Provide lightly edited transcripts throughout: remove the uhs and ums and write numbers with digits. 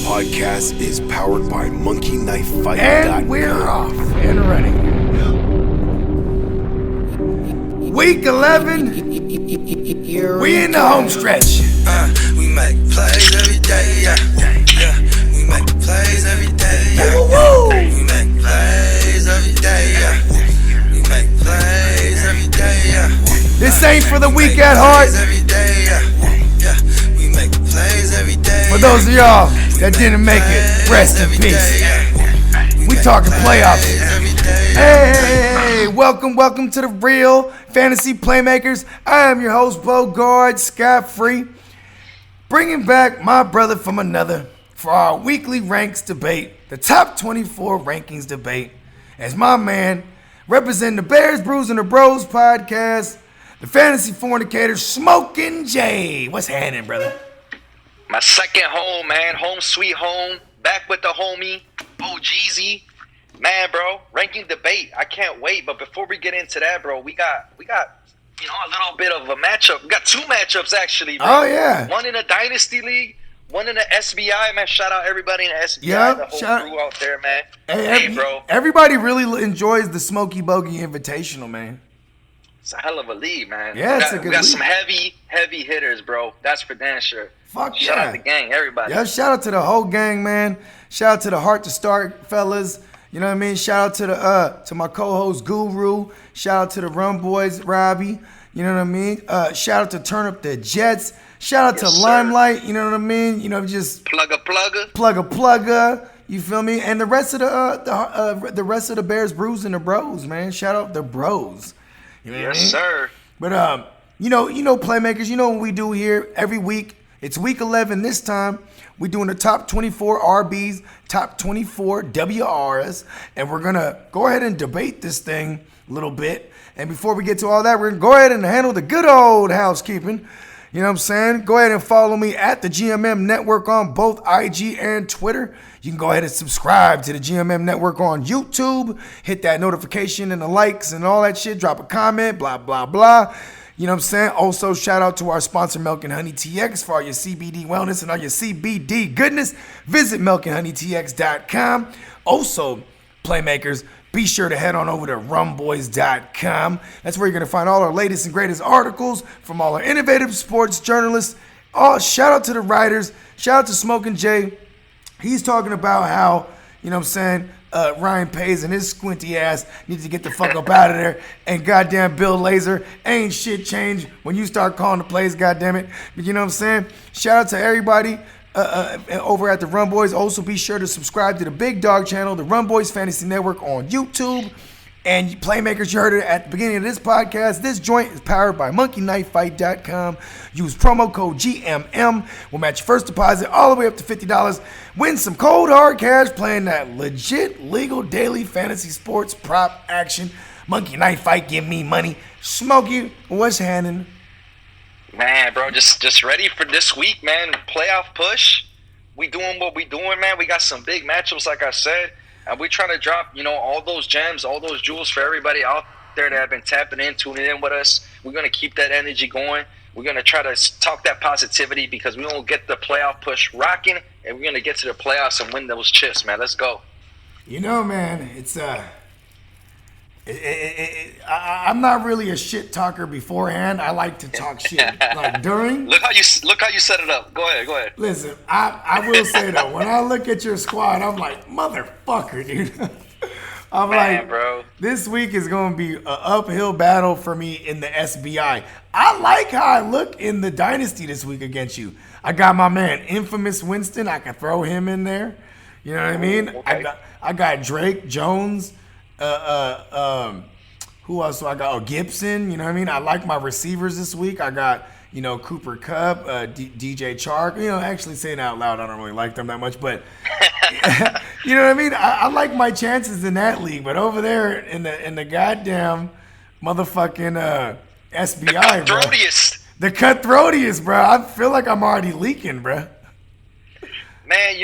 podcast is powered by monkeyknifefight.com. And we're off and running. Week 11, we in the home stretch. We make plays every day, yeah. We make plays every day, yeah. We make plays every day, yeah. We make plays every day, yeah. This ain't for the weak at heart. We make plays every day. For those of y'all that didn't make it, rest in peace. We talking playoffs. Hey, welcome to the real fantasy playmakers. I am your host, Bogard Scott-Free, bringing back my brother from another for our weekly ranks debate, the top 24 rankings debate, as my man, representing the Bears, Brews, and the Bros podcast, the fantasy fornicator, Smokin Jay. What's happening, brother? My second home, man. Home sweet home. Back with the homie, OGZ. Man, bro, ranking debate. I can't wait. But before we get into that, bro, we got a little bit of a matchup. We got two matchups, actually, bro. Oh, yeah. One in the Dynasty League, one in the SBI, man. Shout out everybody in the SBI, Yep, the whole crew out there, man. Hey, bro. Everybody really enjoys the Smokey Bogie Invitational, man. It's a hell of a league, man. Yeah, it's a good we got league. some heavy hitters, bro. That's for damn sure. Fuck Shout yeah. out the gang, everybody. Yeah, shout out to the whole gang, man. Shout out to the Heart to Start fellas. You know what I mean? Shout out to the to my co-host Guru. Shout out to the Rum Boys, Robbie. You know what I mean? Shout out to Turn Up the Jets. Shout out Yes, to sir. Limelight. You know what I mean? You know, just plugger. You feel me? And the rest of the rest of the Bears, Brews, and the Bros, man. Shout out the Bros. You know what I Yes, mean? sir. But you know, playmakers, you know what we do here every week. It's week 11 this time. We're doing the top 24 RBs, top 24 WRs, and we're gonna go ahead and debate this thing a little bit. And before we get to all that, we're gonna go ahead and handle the good old housekeeping. You know what I'm saying? Go ahead and follow me at the GMM Network on both IG and Twitter. You can go ahead and subscribe to the GMM Network on YouTube. Hit that notification and the likes and all that shit. Drop a comment, blah, blah, blah. You know what I'm saying? Also, shout out to our sponsor, Milk and Honey TX, for all your CBD wellness and all your CBD goodness. Visit milkandhoneytx.com. Also, Playmakers, be sure to head on over to rumboys.com. That's where you're going to find all our latest and greatest articles from all our innovative sports journalists. Oh, shout out to the writers. Shout out to Smokin Jay. He's talking about how, you know what I'm saying, Ryan Pace and his squinty ass needs to get the fuck up out of there. And goddamn Bill Lazor, ain't shit changed when you start calling the plays, goddamn it. But you know what I'm saying? Shout out to everybody over at the Run Boys. Also be sure to subscribe to the Big Dog channel, the Run Boys Fantasy Network on YouTube. And Playmakers, you heard it at the beginning of this podcast. This joint is powered by monkeyknifefight.com. Use promo code GMM. We'll match your first deposit all the way up to $50. Win some cold hard cash playing that legit legal daily fantasy sports prop action. Monkey Knife Fight, give me money. Smokey, what's happening? Man, bro, just ready for this week, man. Playoff push. We doing what we doing, man. We got some big matchups, like I said. And we trying to drop, all those gems, all those jewels for everybody out there that have been tapping in, tuning in with us. We're going to keep that energy going. We're going to try to talk that positivity because we don't get the playoff push rocking, and we're going to get to the playoffs and win those chips, man. Let's go. You know, man, it's I'm not really a shit talker beforehand. I like to talk shit like during. Look how you set it up. Go ahead. Listen, I will say though, when I look at your squad, I'm like, motherfucker, dude. I'm Man, like, bro. This week is going to be an uphill battle for me in the SBI. I like how I look in the Dynasty this week against you. I got my man, Infamous Winston. I can throw him in there. You know what I mean? Okay. I got Drake Jones. Who else do I got? Oh, Gibson. You know what I mean? I like my receivers this week. I got, Cooper Kupp, DJ Chark. Actually saying it out loud, I don't really like them that much, but you know what I mean? I like my chances in that league, but over there in the goddamn motherfucking SBI, bro. The cutthroatiest, bro. I feel like I'm already leaking, bro. Man,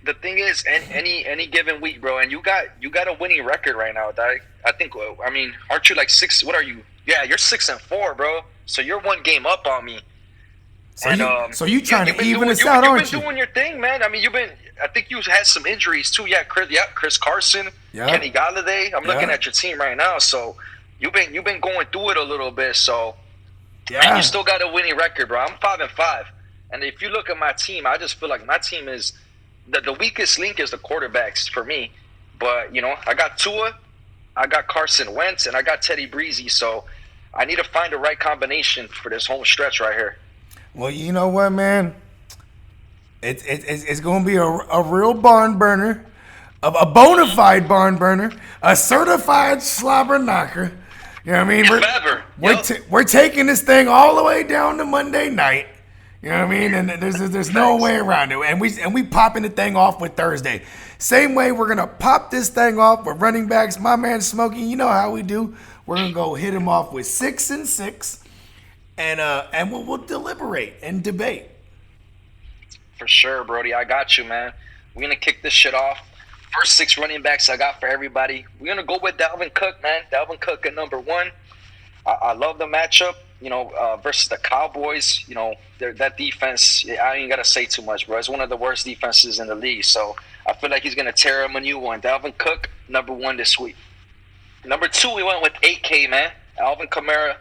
the thing is, any given week, bro, and you got a winning record right now, dog. I think, aren't you like 6? What are you? Yeah, you're 6-4, bro. So you're one game up on me. So you trying to even us out, aren't you? You've been doing your thing, man. I mean, I think you had some injuries too. Yeah, Chris Carson, Kenny Galladay. I'm looking at your team right now. So you've been going through it a little bit. So and you still got a winning record, bro. I'm 5-5, and if you look at my team, I just feel like my team is the weakest link is the quarterbacks for me. But I got Tua, I got Carson Wentz, and I got Teddy Breezy. So I need to find the right combination for this home stretch right here. Well, you know what, man? It's going to be a real barn burner, a bona fide barn burner, a certified slobber knocker. You know what I mean? We're taking this thing all the way down to Monday night. You know what I mean? And there's no way around it. And we popping the thing off with Thursday. Same way we're gonna pop this thing off with running backs. My man Smokey, you know how we do. We're gonna go hit him off with 6 and 6, and we'll deliberate and debate. For sure, Brody. I got you, man. We're gonna kick this shit off. First 6 running backs I got for everybody. We're gonna go with Dalvin Cook, man. Dalvin Cook at number 1. I love the matchup. Versus the Cowboys, that defense, I ain't got to say too much, bro. It's one of the worst defenses in the league. So I feel like he's going to tear him a new one. Dalvin Cook, number 1 this week. Number 2, we went with 8K, man. Alvin Kamara.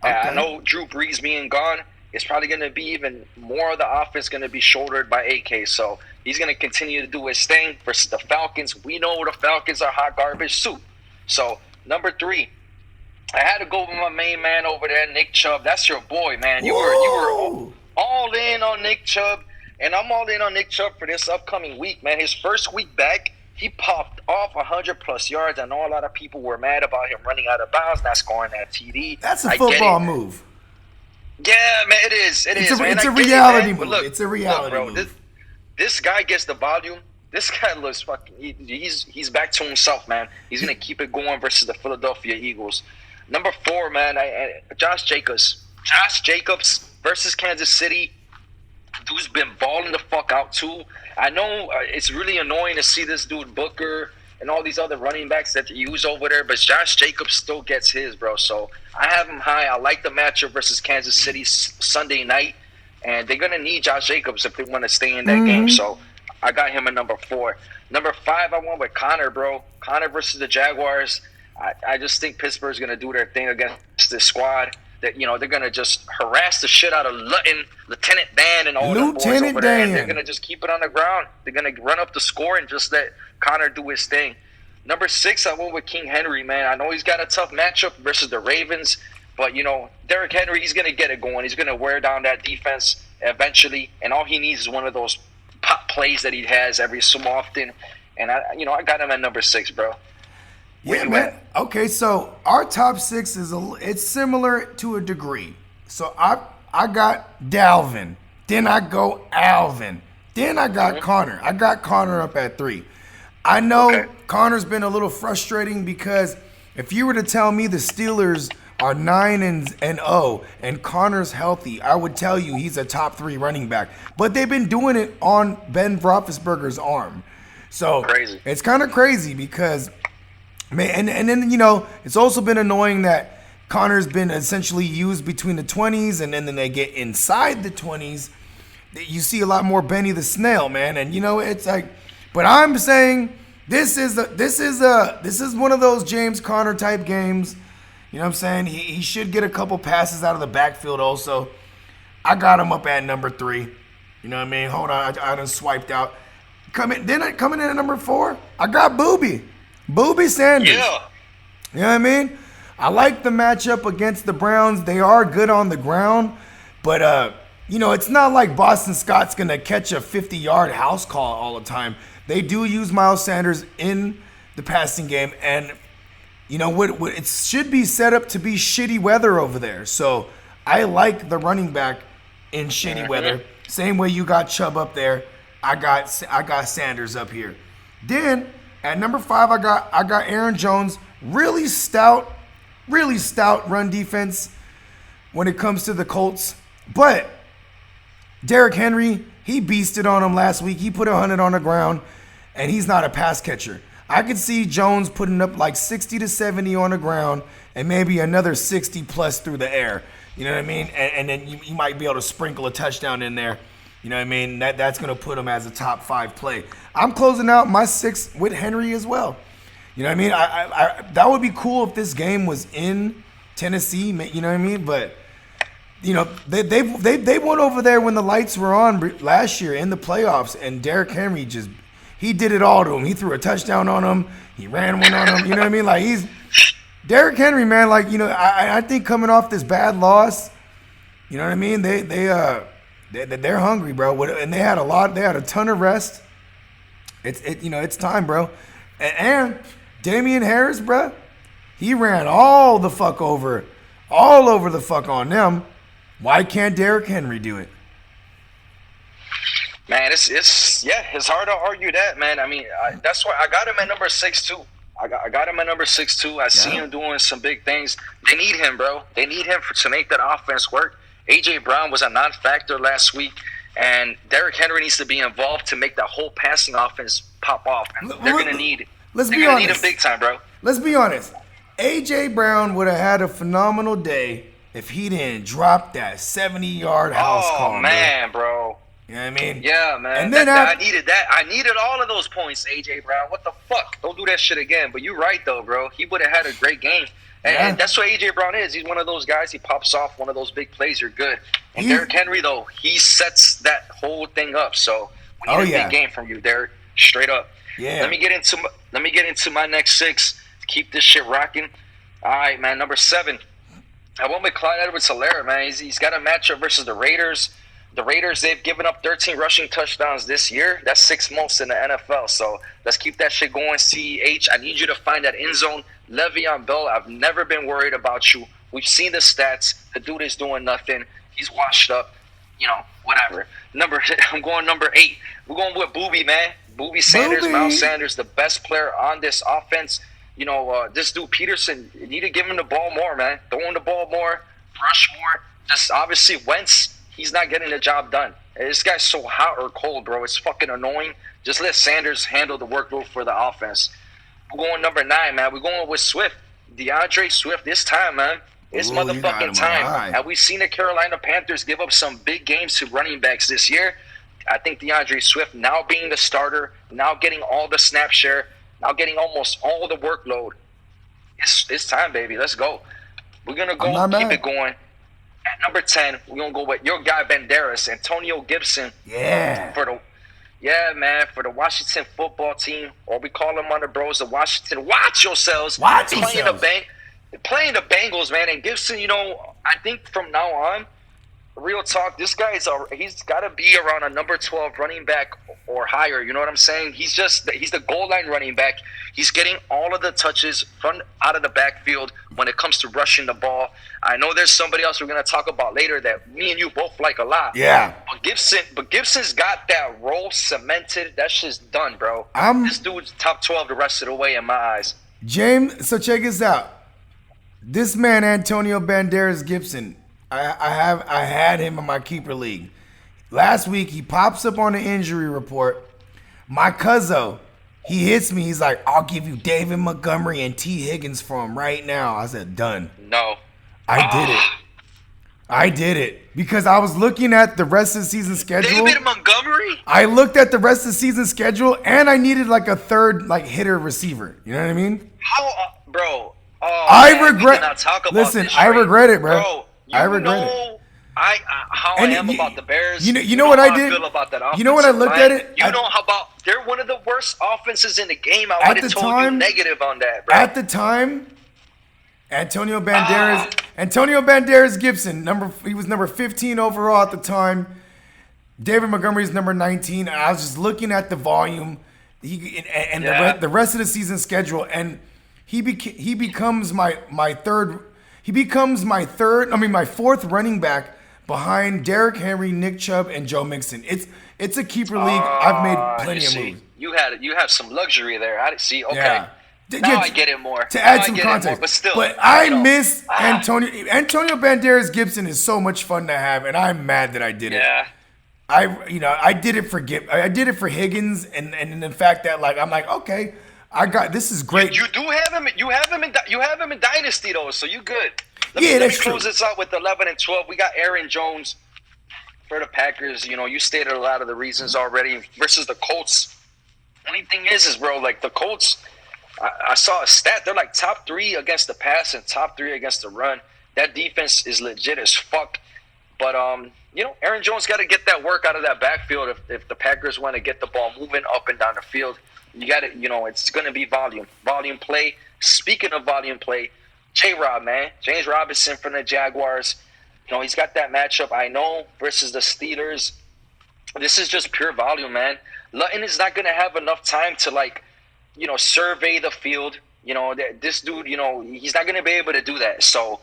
Okay. I know Drew Brees being gone, it's probably going to be even more of the offense going to be shouldered by 8K. So he's going to continue to do his thing versus the Falcons. We know the Falcons are hot garbage soup. So number 3. I had to go with my main man over there, Nick Chubb. That's your boy, man. You were all in on Nick Chubb, and I'm all in on Nick Chubb for this upcoming week, man. His first week back, he popped off 100-plus yards. I know a lot of people were mad about him running out of bounds, not scoring that TD. That's a football move. Yeah, man, it is. It's a reality move. It's a reality move. This guy gets the volume. This guy looks fucking. He's back to himself, man. He's gonna keep it going versus the Philadelphia Eagles. Number 4, man, Josh Jacobs. Josh Jacobs versus Kansas City. Dude's been balling the fuck out, too. I know it's really annoying to see this dude Booker and all these other running backs that you use over there, but Josh Jacobs still gets his, bro. So I have him high. I like the matchup versus Kansas City Sunday night, and they're going to need Josh Jacobs if they want to stay in that game. So I got him at number 4. Number 5, I went with Connor, bro. Connor versus the Jaguars. I just think Pittsburgh's going to do their thing against this squad. That they're going to just harass the shit out of Lieutenant Dan and all the boys over there. And they're going to just keep it on the ground. They're going to run up the score and just let Connor do his thing. Number 6, I went with King Henry, man. I know he's got a tough matchup versus the Ravens, but Derrick Henry, he's going to get it going. He's going to wear down that defense eventually, and all he needs is one of those pop plays that he has every so often. And I got him at number 6, bro. Yeah, man. Okay, so our top 6 it's similar to a degree. So I got Dalvin, then I go Alvin, then I got Connor. I got Connor up at 3. I know Connor's been a little frustrating because if you were to tell me the Steelers are 9-0 and Connor's healthy, I would tell you he's a top 3 running back. But they've been doing it on Ben Roethlisberger's arm. So crazy. It's kind of crazy because man, and then it's also been annoying that Connor's been essentially used between the 20s, and then they get inside the 20s. You see a lot more Benny the Snail, man, and it's like. But I'm saying this is one of those James Conner type games. You know what I'm saying? He should get a couple passes out of the backfield. Also, I got him up at number 3. You know what I mean? Hold on, I done swiped out. Coming in at number 4, I got Booby Sanders. Yeah. You know what I mean? I like the matchup against the Browns. They are good on the ground, but it's not like Boston Scott's gonna catch a 50-yard house call all the time. They do use Miles Sanders in the passing game, and what it should be set up to be shitty weather over there. So I like the running back in shitty weather. Same way you got Chubb up there, I got Sanders up here. Then at number 5, I got Aaron Jones. Really stout run defense when it comes to the Colts. But Derrick Henry, he beasted on him last week. He put 100 on the ground, and he's not a pass catcher. I could see Jones putting up like 60 to 70 on the ground and maybe another 60 plus through the air. You know what I mean? And then you might be able to sprinkle a touchdown in there. You know what I mean? That's going to put him as a top 5 play. I'm closing out my 6 with Henry as well. You know what I mean? I that would be cool if this game was in Tennessee. You know what I mean? But you know they went over there when the lights were on last year in the playoffs, and Derrick Henry he did it all to him. He threw a touchdown on him. He ran one on him. You know what I mean? Like he's Derrick Henry, man. Like you know, I think coming off this bad loss, you know what I mean? They're hungry, bro. And they had a ton of rest. It's time, bro. And Damian Harris, bro, he ran all the fuck over the fuck on them. Why can't Derrick Henry do it? Man, it's hard to argue that, man. I mean, that's why I got him at number 6 too. I got him at number 6 too. I see him doing some big things. They need him, bro. They need him to make that offense work. A.J. Brown was a non-factor last week, and Derrick Henry needs to be involved to make that whole passing offense pop off. And they're going to need him big time, bro. Let's be honest. A.J. Brown would have had a phenomenal day if he didn't drop that 70-yard house call. Oh, man, bro. You know what I mean? Yeah, man. And then I needed that. I needed all of those points, A.J. Brown. What the fuck? Don't do that shit again. But you're right, though, bro. He would have had a great game. And that's what A.J. Brown is. He's one of those guys. He pops off one of those big plays. You're good. And Derrick Henry, though, he sets that whole thing up. So we need a big game from you, Derrick. Straight up. Yeah. Let me get into my next 6 to keep this shit rocking. All right, man. Number 7. I went with Clyde Edwards-Helaire, man. He's got a matchup versus the Raiders. The Raiders, they've given up 13 rushing touchdowns this year. That's 6th most in the NFL. So let's keep that shit going, CEH. I need you to find that end zone. Le'Veon Bell, I've never been worried about you. We've seen the stats. The dude is doing nothing. He's washed up. You know, whatever. I'm going number 8. We're going with Boobie, man. Boobie Sanders, Miles Sanders, the best player on this offense. You know, this dude Peterson, you need to give him the ball more, man. Throw him the ball more, rush more. Just obviously Wentz, he's not getting the job done. This guy's so hot or cold, bro. It's fucking annoying. Just let Sanders handle the workload for the offense. We're going number 9, man. We're going with Swift. DeAndre Swift this time, man. It's motherfucking time. And we've seen the Carolina Panthers give up some big games to running backs this year. I think DeAndre Swift now being the starter, now getting all the snap share, now getting almost all the workload. It's time, baby. Let's go. We're going to go keep it going. At number 10, we're going to go with your guy, Banderas, Antonio Gibson. Yeah. For the Washington football team, or we call them on the bros, the Washington. Watch yourselves. Playing the Bengals, man. And Gibson, you know, I think from now on, real talk, this guy he's got to be around a number 12 running back or higher. You know what I'm saying? He's the goal line running back. He's getting all of the touches from out of the backfield when it comes to rushing the ball. I know there's somebody else we're going to talk about later that me and you both like a lot. Yeah. But Gibson's got that role cemented. That shit's done, bro. This dude's top 12 the rest of the way in my eyes. James, so check this out. This man, Antonio Banderas Gibson, I had him in my keeper league. Last week, he pops up on the injury report. My cuzzo, he hits me. He's like, I'll give you David Montgomery and T. Higgins for him right now. I said, done. No. I did it because I was looking at the rest of the season schedule. David Montgomery? I looked at the rest of the season schedule, and I needed like a third hitter receiver. You know what I mean? How, bro? Oh, I man, regret. we cannot talk about Listen, this I trade. regret it, bro. I regret it. How I am about the Bears. You know what I did? I feel about that offense. You know what I looked at it? You know how about they're one of the worst offenses in the game. I would have told you negative on that, bro. At the time, Antonio Banderas Gibson, he was number 15 overall at the time. David Montgomery's number 19. And I was just looking at the volume, the rest of the season schedule, and he becomes my fourth running back behind Derrick Henry, Nick Chubb, and Joe Mixon. It's a keeper league. I've made plenty of moves. You have some luxury there. I see. Okay. Yeah. Now I get it more. To add some context. But I miss Antonio. Antonio Banderas Gibson is so much fun to have, and I'm mad that I did it. Yeah. I did it for Higgins, and the fact that I'm like, okay, this is great. You do have him. You have him in Dynasty though, so you good. Let me that's close true. this out with 11 and 12. We got Aaron Jones for the Packers. You know, you stated a lot of the reasons already versus the Colts. Only thing is, bro, like the Colts, I saw a stat. They're like top 3 against the pass and top 3 against the run. That defense is legit as fuck. But, you know, Aaron Jones got to get that work out of that backfield if the Packers want to get the ball moving up and down the field. You got to, you know, it's going to be volume play. Speaking of volume play, J-Rob, man, James Robinson from the Jaguars. You know, he's got that matchup, I know, versus the Steelers. This is just pure volume, man. Lutton is not going to have enough time to, like, you know, survey the field. You know, this dude, you know, he's not going to be able to do that. So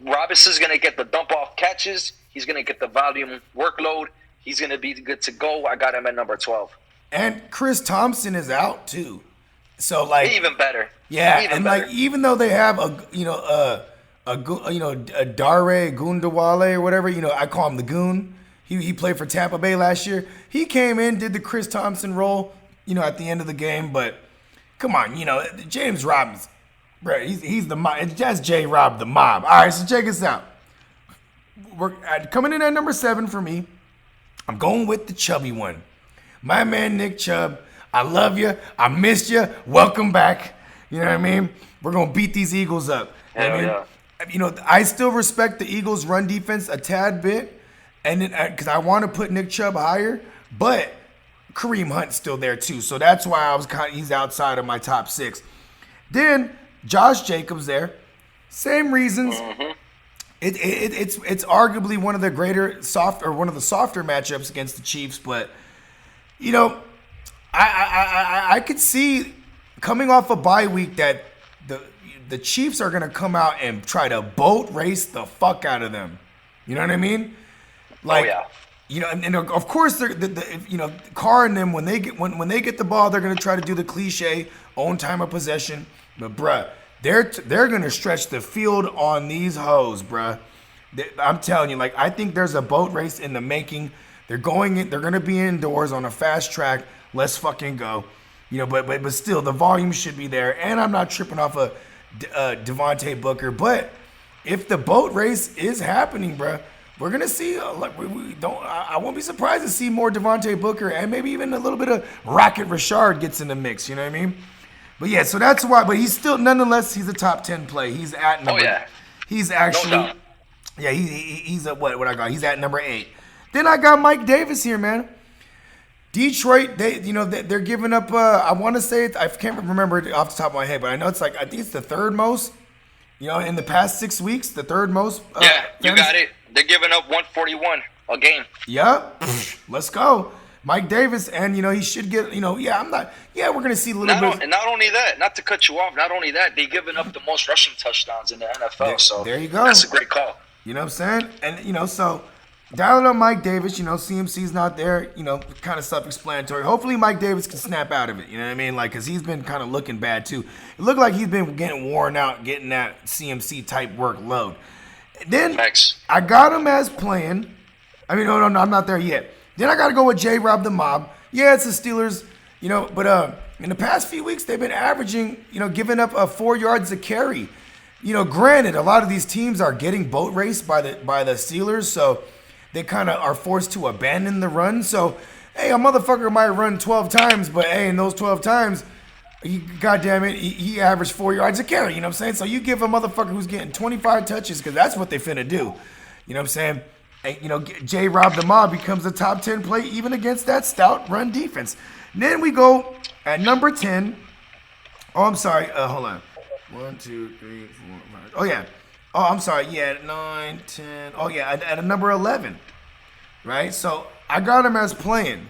Robinson's going to get the dump-off catches. He's going to get the volume workload. He's going to be good to go. I got him at number 12. And Chris Thompson is out, too. So, like, even better. Yeah, even and better. like even though they have a Dare Gundawale or whatever, you know, I call him the Goon. He played for Tampa Bay last year. He came in, did the Chris Thompson role, you know, at the end of the game. But come on, you know, James Robinson, bro, he's the mob. That's J. Rob the mob. All right, so check us out. We're coming in at number 7 for me. I'm going with the chubby one, my man Nick Chubb. I love you. I missed you. Welcome back. You know what I mean? We're going to beat these Eagles up. Hell yeah. You know, I still respect the Eagles' run defense a tad bit, and because I want to put Nick Chubb higher, but Kareem Hunt's still there too. So that's why he's outside of my top 6. Then Josh Jacobs there. Same reasons. Mm-hmm. It's arguably one of the one of the softer matchups against the Chiefs, but you know, I could see coming off a bye week that the Chiefs are gonna come out and try to boat race the fuck out of them. You know what I mean? Like, you know, and of course they're you know, Carr and them when they get the ball, they're gonna try to do the cliche own time of possession. But bruh, they're gonna stretch the field on these hoes, bruh. I'm telling you, like, I think there's a boat race in the making. They're gonna be indoors on a fast track. Let's fucking go. You know, but still, the volume should be there. And I'm not tripping off of Devontae Booker. But if the boat race is happening, bruh, we're gonna see. I won't be surprised to see more Devontae Booker and maybe even a little bit of Rocket Richard gets in the mix. You know what I mean? But yeah, so that's why. But he's still, nonetheless, he's a top 10 play. He's at number. Oh yeah. He's actually. No doubt. Yeah, he's at what I got? He's at number 8. Then I got Mike Davis here, man. Detroit, they're giving up. I want to say I can't remember it off the top of my head, but I know I think it's the 3rd most. You know, in the past 6 weeks, the 3rd most. Yeah, you got it. They're giving up 141 a game. Yep. Let's go. Mike Davis, and, you know, he should get, you know, we're going to see a little bit. And not only that, not to cut you off, not only that, they're giving up the most rushing touchdowns in the NFL. There you go. That's a great call. You know what I'm saying? And, you know, so dialing on Mike Davis, you know, CMC's not there, you know, kind of self-explanatory. Hopefully Mike Davis can snap out of it, you know what I mean? Like, because he's been kind of looking bad, too. It looked like he's been getting worn out, getting that CMC-type workload. Then Thanks. I got him as playing. I mean, no, I'm not there yet. Then I got to go with J-Rob the Mob. Yeah, it's the Steelers, you know, but in the past few weeks, they've been averaging, you know, giving up 4 yards a carry. You know, granted, a lot of these teams are getting boat raced by the Steelers, so they kind of are forced to abandon the run. So, hey, a motherfucker might run 12 times, but hey, in those 12 times, he averaged 4 yards a carry. You know what I'm saying? So you give a motherfucker who's getting 25 touches, because that's what they finna do. You know what I'm saying? And, you know, J-Rob the Mob becomes a top 10 play even against that stout run defense. And then we go at number 10. Oh, I'm sorry. Hold on. 1, 2, 3, 4, 5. Oh, yeah. Oh, I'm sorry. Yeah, 9, 10. Oh, yeah, at a number 11. Right? So I got him as playing.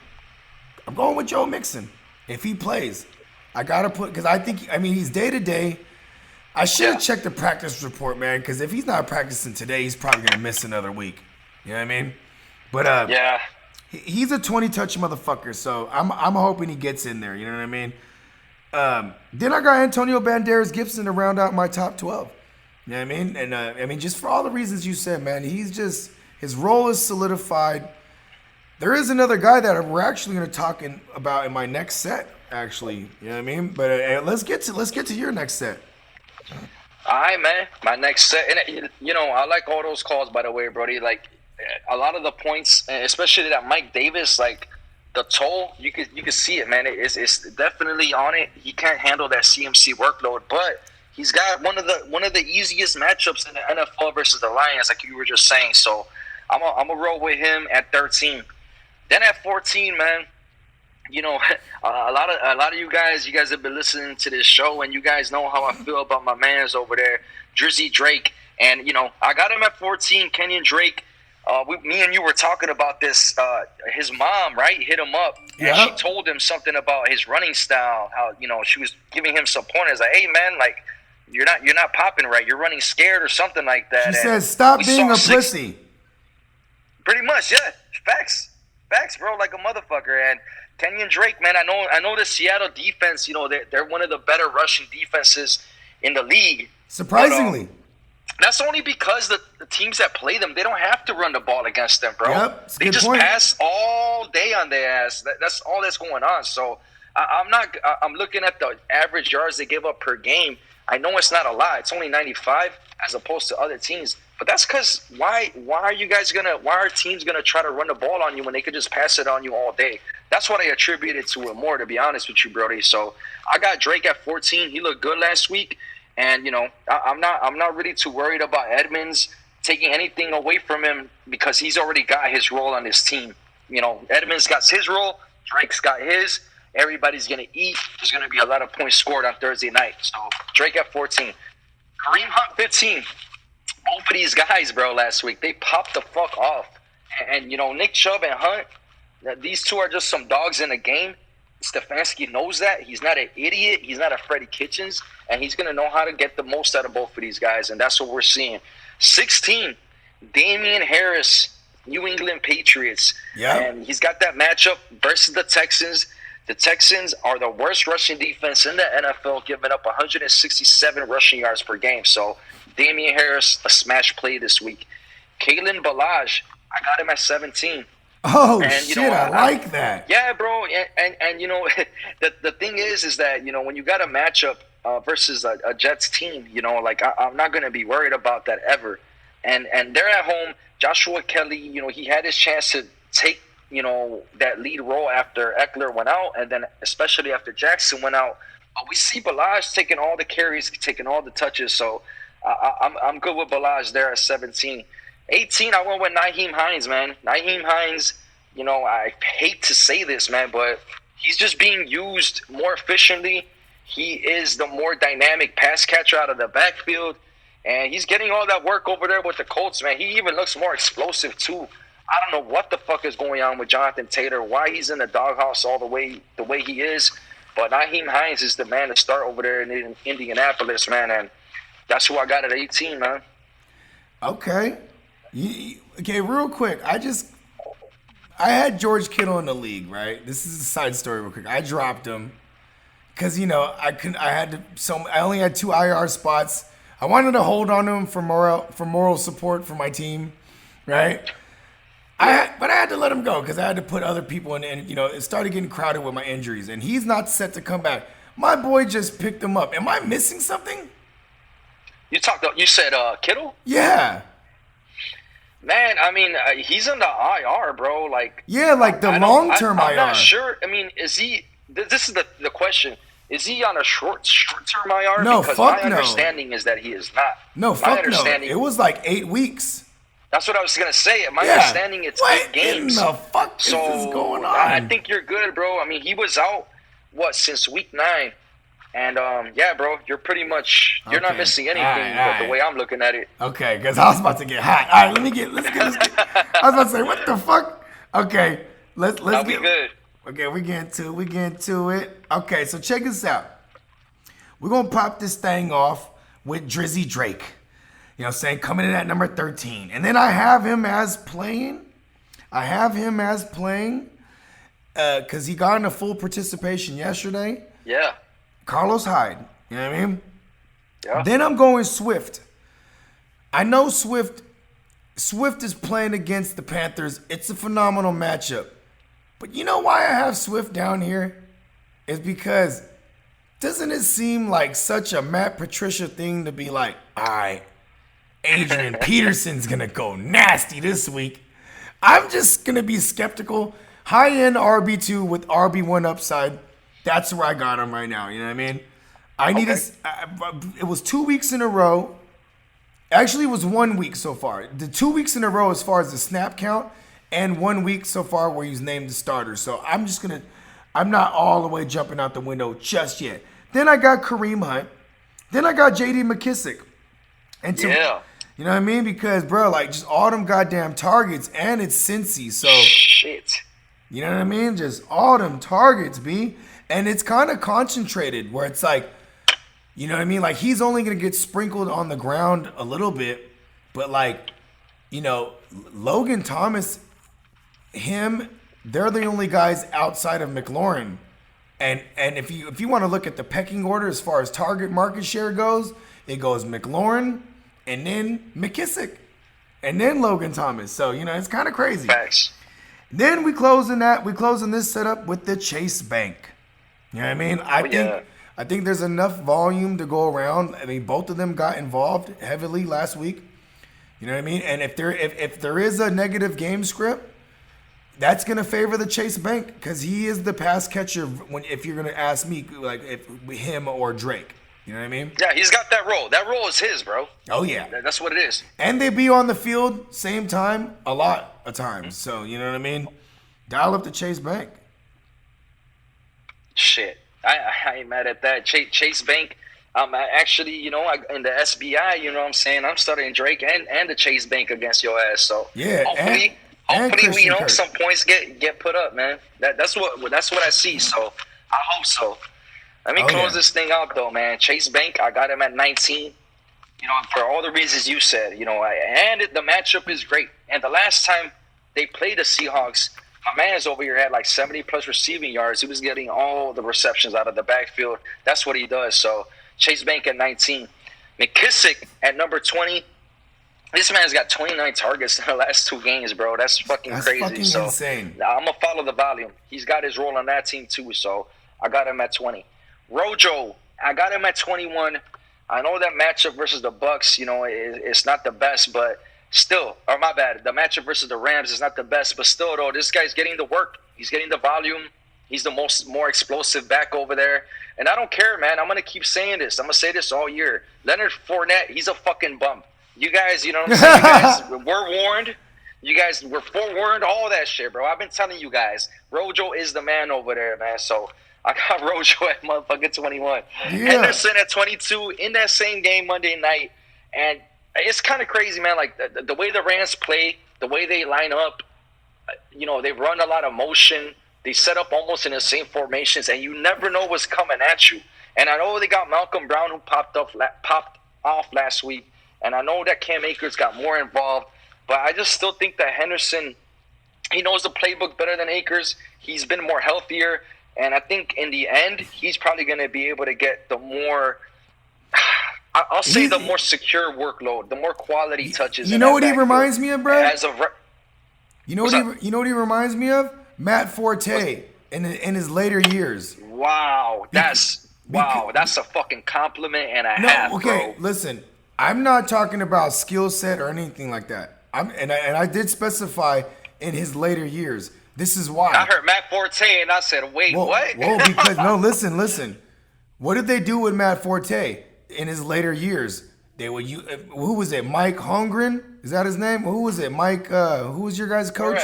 I'm going with Joe Mixon. If he plays, I got to put, because he's day-to-day. I should have checked the practice report, man, because if he's not practicing today, he's probably going to miss another week. You know what I mean? But yeah, he's a 20-touch motherfucker, so I'm hoping he gets in there. You know what I mean? Then I got Antonio Banderas Gibson to round out my top 12. You know what I mean? And just for all the reasons you said, man, his role is solidified. There is another guy that we're actually going to talk about in my next set. Actually, you know what I mean? But let's get to your next set. All right, man. My next set, and I like all those calls, by the way, Brody. Like a lot of the points, especially that Mike Davis, like the toll, you could see it, man. It's definitely on it. He can't handle that CMC workload, but he's got one of the easiest matchups in the NFL versus the Lions, like you were just saying. So I'm a roll with him at 13. Then at 14, man. A lot of you guys have been listening to this show, and you guys know how I feel about my mans over there, Drizzy Drake. And I got him at 14, Kenyon Drake. Me and you were talking about this. His mom, right, hit him up, and she told him something about his running style. How she was giving him some pointers, like, "Hey, man, like you're not popping right. You're running scared or something like that." She says, "Stop being a pussy." Pretty much, yeah. Facts, bro, like a motherfucker. And Kenyon Drake, man, I know the Seattle defense. They're one of the better rushing defenses in the league. Surprisingly. But, that's only because the teams that play them, they don't have to run the ball against them, bro. Yep, they just pass all day on their ass. That's all that's going on. So I'm looking at the average yards they give up per game. I know it's not a lot. It's only 95 as opposed to other teams. But that's because why are teams gonna try to run the ball on you when they could just pass it on you all day? That's what I attributed to it more, to be honest with you, Brody. So I got Drake at 14. He looked good last week, and I'm not really too worried about Edmonds taking anything away from him because he's already got his role on his team. Edmonds got his role, Drake's got his. Everybody's gonna eat. There's gonna be a lot of points scored on Thursday night. So Drake at 14, Kareem Hunt 15. Both of these guys, bro, last week, they popped the fuck off. And Nick Chubb and Hunt, these two are just some dogs in the game. Stefanski knows that. He's not an idiot. He's not a Freddie Kitchens. And he's going to know how to get the most out of both of these guys. And that's what we're seeing. 16, Damian Harris, New England Patriots. Yeah. And he's got that matchup versus the Texans. The Texans are the worst rushing defense in the NFL, giving up 167 rushing yards per game. So Damian Harris, a smash play this week. Kalen Ballage, I got him at 17. Oh, and, shit, I like that. Yeah, bro. And the thing is that, when you got a matchup versus a Jets team, I'm not going to be worried about that ever. And they're at home. Joshua Kelly, he had his chance to take, that lead role after Eckler went out, and then especially after Jackson went out. But we see Ballage taking all the carries, taking all the touches. So I'm good with Ballage there at 17. 18, I went with Nyheim Hines, man. Nyheim Hines, I hate to say this, man, but he's just being used more efficiently. He is the more dynamic pass catcher out of the backfield, and he's getting all that work over there with the Colts, man. He even looks more explosive, too. I don't know what the fuck is going on with Jonathan Taylor, why he's in the doghouse all the way he is, but Nyheim Hines is the man to start over there in Indianapolis, man, and that's who I got at 18, man. Okay. Okay, real quick. I had George Kittle in the league, right? This is a side story real quick. I dropped him because, I only had 2 IR spots. I wanted to hold on to him for moral support for my team, right? But I had to let him go because I had to put other people in, and it started getting crowded with my injuries, and he's not set to come back. My boy just picked him up. Am I missing something? You said Kittle? Yeah. Man, I mean, he's in the IR, bro. Like, yeah, like the long-term IR. I'm not sure. I mean, is he? This is the question. Is he on a short-term IR? No, because fuck my understanding is that he is not. No, fuck no. It was like 8 weeks. That's what I was gonna say. My understanding, it's 8 games. What in the fuck is this going on? I think you're good, bro. I mean, he was out since week 9. And, yeah, bro, you're pretty much, you're not missing anything but the way I'm looking at it. Okay, because I was about to get hot. All right, let's get this. I was about to say, what the fuck? Okay, let's get good. Okay, we get into it. Okay, so check this out. We're going to pop this thing off with Drizzy Drake. You know what I'm saying? Coming in at number 13. And then I have him as playing. Because he got into full participation yesterday. Yeah. Carlos Hyde, you know what I mean? Yeah. Then I'm going Swift. I know Swift is playing against the Panthers. It's a phenomenal matchup. But you know why I have Swift down here? It's because doesn't it seem like such a Matt Patricia thing to be like, all right, Adrian Peterson's going to go nasty this week? I'm just going to be skeptical. High-end RB2 with RB1 upside. That's where I got him right now. You know what I mean? It was 2 weeks in a row. Actually, it was 1 week so far. The 2 weeks in a row as far as the snap count, and 1 week so far where he's named the starter. So I'm not all the way jumping out the window just yet. Then I got Kareem Hunt. Then I got J.D. McKissick. And Yeah. you know what I mean? Because, bro, like, just all them goddamn targets, and it's Cincy. So, Shit. you know what I mean? Just all them targets, B. And it's kind of concentrated where it's like, you know what I mean? Like, he's only going to get sprinkled on the ground a little bit. But, like, you know, Logan Thomas, they're the only guys outside of McLaurin. And if you want to look at the pecking order as far as target market share goes, it goes McLaurin and then McKissick and then Logan Thomas. So, you know, it's kind of crazy. Facts. Then we closing this setup with the Chase Bank. You know what I mean? I think there's enough volume to go around. I mean, both of them got involved heavily last week. You know what I mean? And if there is a negative game script, that's gonna favor the Chase Bank because he is the pass catcher. If you're gonna ask me, like if him or Drake, you know what I mean? Yeah, he's got that role. That role is his, bro. Oh yeah, That's what it is. and they be on the field same time a lot of times. So you know what I mean? Dial up the Chase Bank. Shit. I ain't mad at that. Chase Bank. Actually, you know, in the SBI, you know what I'm saying? I'm starting Drake and the Chase Bank against your ass. So Yeah, hopefully and we, Christian you know, Kirk. some points get put up, man. That's what I see. So I hope so. Let me close this thing out though, man. Chase Bank, I got him at 19. You know, for all the reasons you said, you know, the matchup is great. And the last time they played the Seahawks, my man's over here had like 70 plus receiving yards. He was getting all the receptions out of the backfield. That's what he does. So Chase Bank at 19. McKissick at number 20. This man's got 29 targets in the last 2 games, bro. That's fucking crazy. Fucking so insane. I'm going to follow the volume. He's got his role on that team too. So I got him at 20. Rojo, I got him at 21. I know that matchup versus the Bucks, you know, it's not the best, but still, or my bad, the matchup versus the Rams is not the best, but still, though, this guy's getting the work. He's getting the volume. He's the more explosive back over there. And I don't care, man. I'm going to keep saying this. I'm going to say this all year. Leonard Fournette, he's a fucking bum. You guys, you know what I'm saying? You guys were warned. You guys were forewarned, all that shit, bro. I've been telling you guys. Rojo is the man over there, man. So I got Rojo at motherfucking 21. Yeah. Henderson at 22 in that same game Monday night. And it's kind of crazy, man. Like the way the Rams play, the way they line up, you know, they run a lot of motion. They set up almost in the same formations, and you never know what's coming at you. And I know they got Malcolm Brown who popped off last week, and I know that Cam Akers got more involved, but I just still think that Henderson, he knows the playbook better than Akers. He's been more healthier, and I think in the end, he's probably going to be able to get the more, I'll say the more secure workload, the more quality touches. You know what he reminds me of, bro? You know what he reminds me of? Matt Forte in his later years. Wow, that's a fucking compliment and a half. Okay, bro. listen, I'm not talking about skill set or anything like that. I did specify in his later years. This is why. I heard Matt Forte and I said, wait, what? Whoa, because no, listen. What did they do with Matt Forte in his later years? They would who was it? Mike Holmgren? Is that his name? Who was it? Mike? Who was your guys' coach?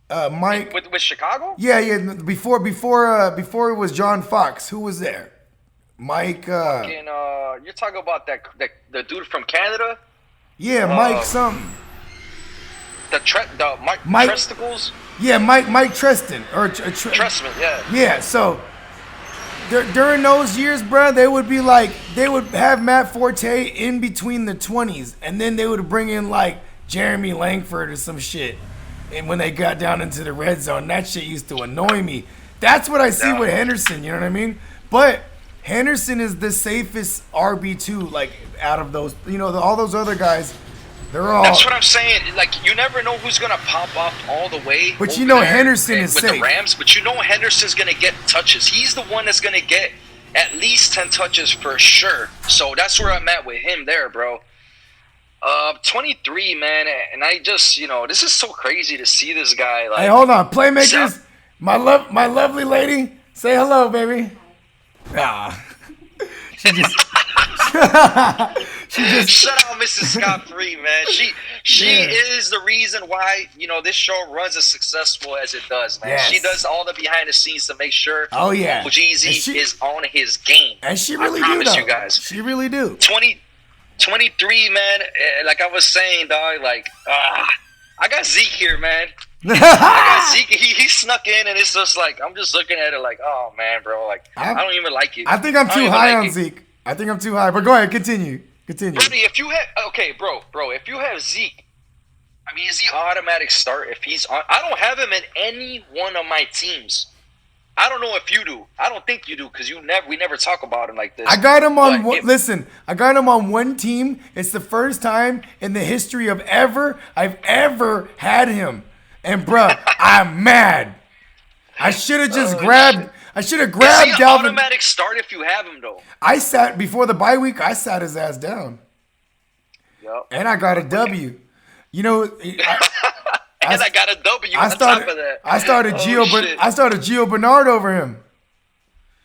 Mike with Chicago? Yeah. Before it was John Fox. Who was there? Mike. You're talking about the dude from Canada? Yeah, Mike something. Mike Tresticles? Yeah, Mike Treston or Trestman, yeah. Yeah, so during those years, bro, they would have Matt Forte in between the 20s, and then they would bring in like Jeremy Langford or some shit. And when they got down into the red zone, that shit used to annoy me. That's what I see with Henderson, you know what I mean? But Henderson is the safest RB2, like out of those, you know, all those other guys. They're all. That's what I'm saying. Like, you never know who's gonna pop off all the way. But you know Henderson is with safe. the Rams. But you know Henderson's gonna get touches. He's the one that's gonna get at least 10 touches for sure. So that's where I'm at with him there, bro. 23, man, and I just, this is so crazy to see this guy. Like, hey, hold on, Playmakers, my lovely lady, say hello, baby. Ah, she just Shut out Mrs. Scott Free, man. She is the reason why this show runs as successful as it does, man. Yes. She does all the behind the scenes to make sure Oh, yeah. Jeezy is on his game. And she really I do, promise though. you guys. She really do. 23, man. Like I was saying, dog. Like, I got Zeke here, man. I got Zeke. He snuck in, and it's just like I'm just looking at it like, oh man, bro. Like I don't even like it. I think I'm too high on Zeke. I think I'm too high. But go ahead, continue. Brody, if you have Zeke, I mean, is he automatic start if he's on? I don't have him in any one of my teams. I don't know if you do. I don't think you do because we never talk about him like this. I got him on I got him on one team. It's the first time in the history of I've ever had him. And bruh, I'm mad. I should have just grabbed Is he an Dalvin. automatic start if you have him though? I sat before the bye week, I sat his ass down. Yep. And I got a W. I got a W on top of that. I started Gio Bernard over him.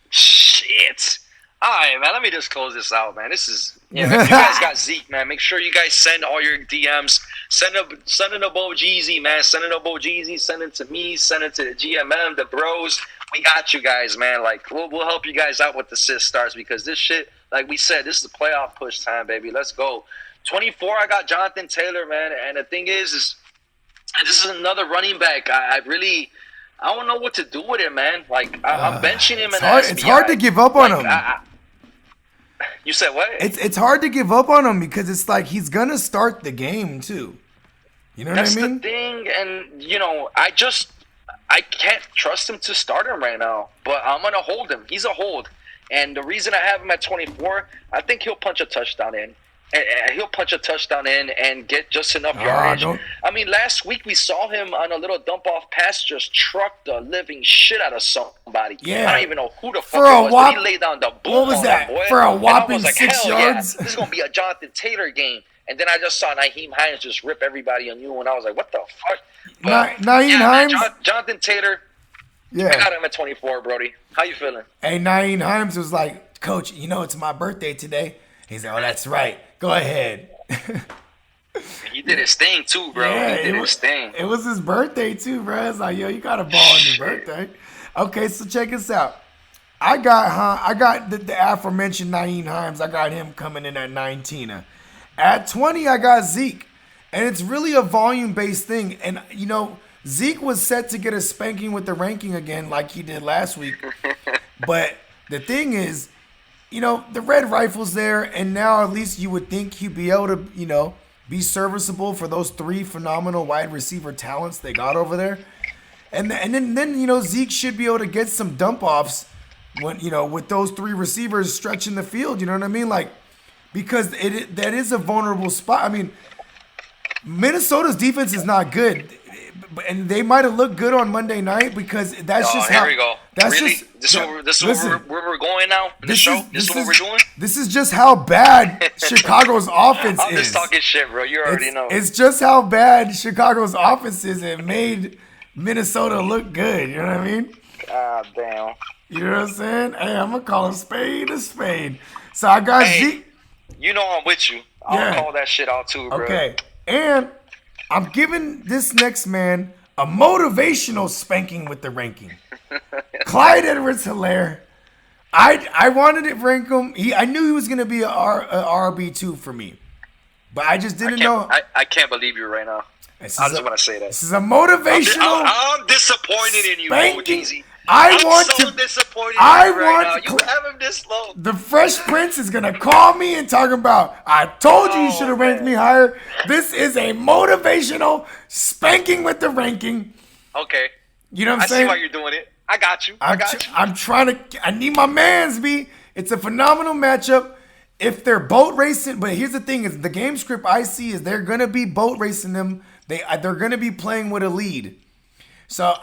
Shit. All right, man. Let me just close this out, man. This is if you guys got Zeke, man, make sure you guys send all your DMs. Send it to Bo Jeezy, man. Send it to Bo Jeezy. Send it to me. Send it to the GMM, the bros. We got you guys, man. Like we'll help you guys out with the assist starts because this shit, like we said, this is the playoff push time, baby. Let's go. 24. I got Jonathan Taylor, man. And the thing is this is another running back. I don't know what to do with him, man. Like I'm benching him. It's hard to give up on him. You said what? It's hard to give up on him because it's like he's gonna start the game too. You know what I mean? That's the thing, and I can't trust him to start him right now. But I'm gonna hold him. He's a hold, and the reason I have him at 24, I think he'll punch a touchdown in. And get just enough yardage. I mean, last week we saw him on a little dump-off pass just truck the living shit out of somebody. Yeah. I don't even know who the fuck it was, but he laid down the boom. What was on that? Him, boy. For a whopping and I was 6 yards? Yeah, this is going to be a Jonathan Taylor game. And then I just saw Nyheim Hines just rip everybody on you, and I was like, what the fuck? Nyheim Hines? Jonathan Taylor, yeah. I got him at 24, Brody. How you feeling? Hey, Nyheim Hines was like, Coach, it's my birthday today. He's like, oh, that's right. Go ahead. He did his thing too, bro. Yeah, he did his thing. It was his birthday too, bro. It's like, yo, you got a ball on your birthday. Okay, so check this out. I got the aforementioned Nyheim Hines. I got him coming in at 19. At 20, I got Zeke. And it's really a volume-based thing. And, Zeke was set to get a spanking with the ranking again like he did last week. But the thing is, the red rifle's there, and now at least you would think he'd be able to, be serviceable for those 3 phenomenal wide receiver talents they got over there. And then Zeke should be able to get some dump-offs when, with those 3 receivers stretching the field, you know what I mean? Like, because that is a vulnerable spot. I mean, Minnesota's defense is not good. And they might have looked good on Monday night because that's just how. Here we go. That's really? just this is where we're going now in the show? This is what we're doing? This is just how bad Chicago's offense is. I'm just talking shit, bro. You already know. It's just how bad Chicago's offense is. It made Minnesota look good. You know what I mean? God damn. You know what I'm saying? Hey, I'm going to call a spade a spade. So I got Zeke. You know I'm with you. I'll call that shit out too, bro. Okay. And I'm giving this next man a motivational spanking with the ranking. Clyde Edwards-Helaire. I wanted to rank him. I knew he was going to be a RB2 for me. But I just didn't know. I can't believe you right now. I just want to say that. This is a motivational I'm disappointed in you, Jeezy. I'm disappointed in you right now. You have him this low. The Fresh Prince is going to call me and talk about, I told you should have ranked me higher. This is a motivational spanking with the ranking. Okay. You know what I'm saying? I see why you're doing it. I got you. I'm trying to, I need my mans, B. It's a phenomenal matchup. If they're boat racing, but here's the thing, is the game script I see is they're going to be boat racing them. They're going to be playing with a lead. So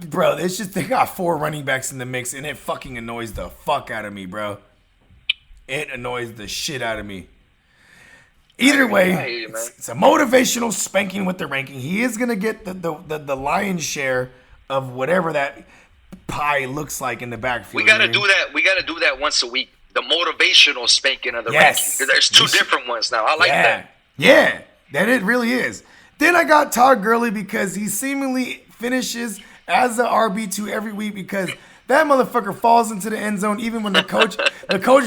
bro, it's just they got 4 running backs in the mix, and it fucking annoys the fuck out of me, bro. It annoys the shit out of me. Either way, it's a motivational spanking with the ranking. He is gonna get the lion's share of whatever that pie looks like in the backfield. We gotta do that. We gotta do that once a week. The motivational spanking of the ranking. There's 2 different ones now. I like that. Yeah, that it really is. Then I got Todd Gurley because he seemingly finishes as the RB2 every week because that motherfucker falls into the end zone even when the coach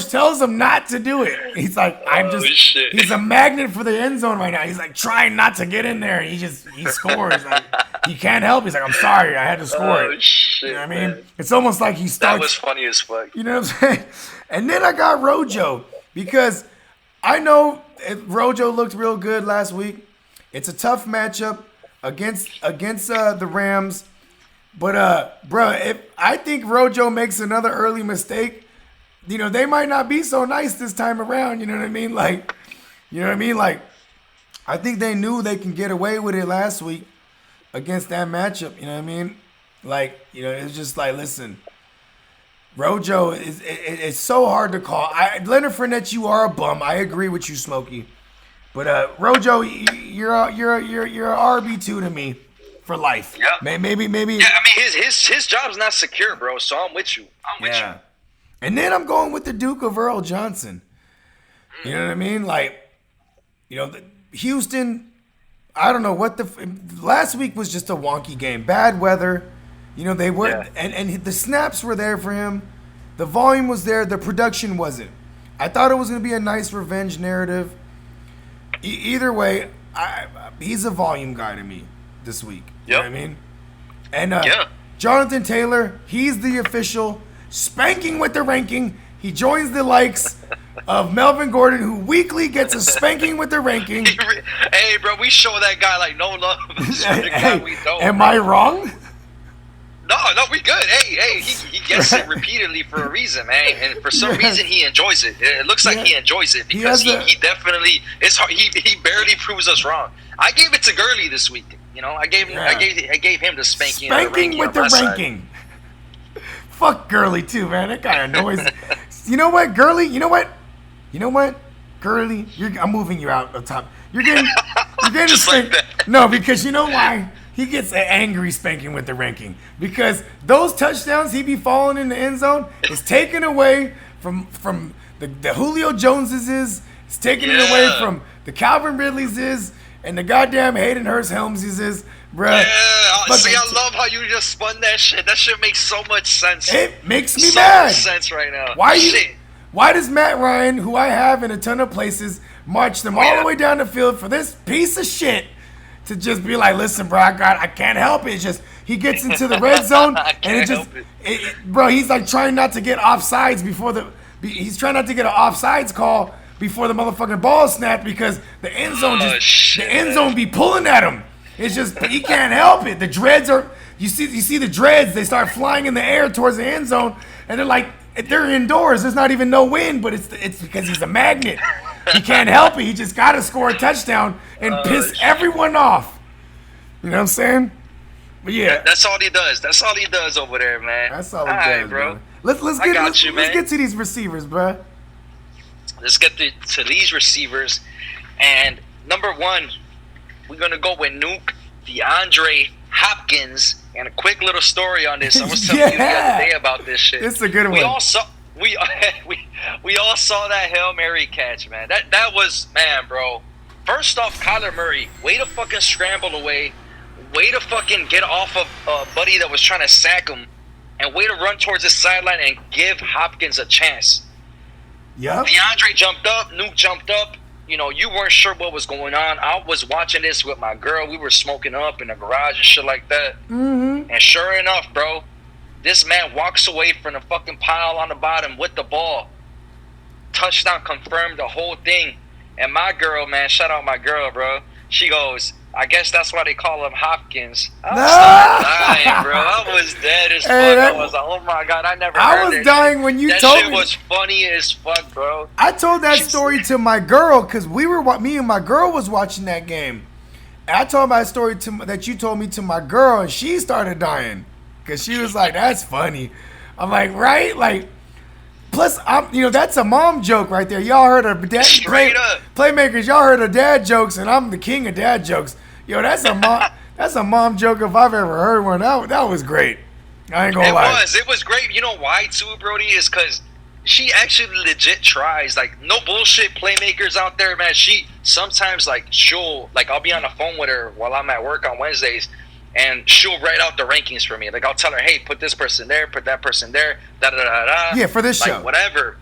tells him not to do it. He's like, he's a magnet for the end zone right now. He's like trying not to get in there. He scores. Like, he can't help. He's like, I'm sorry, I had to score it. Shit, you know what I mean? Man. It's almost like he starts. That was funny as fuck. You know what I'm saying? And then I got Rojo because I know Rojo looked real good last week. It's a tough matchup against the Rams. But, bro, if I think Rojo makes another early mistake, you know, they might not be so nice this time around. You know what I mean? Like, you know what I mean? Like, I think they knew they can get away with it last week against that matchup. You know what I mean? Like, you know, it's just like, listen, Rojo it's so hard to call. Leonard Fournette, you are a bum. I agree with you, Smokey. But Rojo, you're RB2 to me. For life. Yeah. Maybe. Yeah, I mean his job's not secure, bro. So I'm with you. And then I'm going with the Duke of Earl Johnson. You know what I mean? Like, you know, Houston. I don't know what last week was just a wonky game. Bad weather. You know they were, and the snaps were there for him. The volume was there. The production wasn't. I thought it was going to be a nice revenge narrative. Either way, he's a volume guy to me this week. You know what I mean? And Jonathan Taylor, he's the official spanking with the ranking. He joins the likes of Melvin Gordon, who weekly gets a spanking with the ranking. Hey, bro, we show that guy like no love. Am I wrong? No, we good. Hey, he gets it repeatedly for a reason, man. And for some reason, he enjoys it. It looks like he enjoys it because he definitely it's hard. He barely proves us wrong. I gave it to Gurley this week. You know, I gave him the spanking. Spanking with the ranking. Fuck Gurley too, man. That guy annoys. You know what, Gurley? You know what, Gurley? I'm moving you out up top. You're getting just like that. No, because you know why? He gets an angry spanking with the ranking because those touchdowns he be falling in the end zone is taken away from the Julio Joneses. It's taken it away from the Calvin Ridleys and the goddamn Hayden Hurst Helmsies is, bruh. Yeah, see, I love how you just spun that shit. That shit makes so much sense. It makes me mad. So much sense right now. Why does Matt Ryan, who I have in a ton of places, march them all the way down the field for this piece of shit to just be like, listen, bro, I can't help it. It's just he gets into the red zone and bro, he's like trying not to get offsides he's trying not to get an offsides call before the motherfucking ball snapped because the end zone be pulling at him. It's just he can't help it. The dreads are you see the dreads, they start flying in the air towards the end zone and they're indoors. There's not even no wind, but it's because he's a magnet. He can't help it. He just got to score a touchdown and piss everyone off. You know what I'm saying? But yeah, that's all he does. That's all he does over there, man. That's all he does, bro. Let's get to these receivers, bro. Let's get to these receivers. And number 1, we're gonna go with Nuke, DeAndre Hopkins. And a quick little story on this. I was telling you the other day about this shit. It's a good one. We all saw that Hail Mary catch, man. That was, man, bro. First off, Kyler Murray, way to fucking scramble away, way to fucking get off of a buddy that was trying to sack him, and way to run towards the sideline and give Hopkins a chance. Yeah. DeAndre jumped up, Nuke jumped up. You know, you weren't sure what was going on. I was watching this with my girl. We were smoking up in the garage and shit like that. Mm-hmm. And sure enough, bro, this man walks away from the fucking pile on the bottom with the ball. Touchdown confirmed, the whole thing. And my girl, man, shout out my girl, bro. She goes, I guess that's why they call him Hopkins. I was dying, bro. I was dead as fuck. I was like, oh my God, I never heard that. I was dying when you told me. That shit was funny as fuck, bro. I told that story to my girl because me and my girl was watching that game. I told my story that you told me to my girl, and she started dying because she was like, "That's funny." I'm like, right? Like, plus, that's a mom joke right there. Y'all heard of dad Straight up. Playmakers. Y'all heard of dad jokes, and I'm the king of dad jokes. Yo, that's a mom. That's a mom joke if I've ever heard one. That was great. I ain't gonna lie. It was great. You know why too, Brody? Is because she actually legit tries. Like, no bullshit, Playmakers out there, man. She sometimes, like, I'll be on the phone with her while I'm at work on Wednesdays, and she'll write out the rankings for me. Like, I'll tell her, hey, put this person there, put that person there, da da da da. Yeah, for this like, show. Whatever.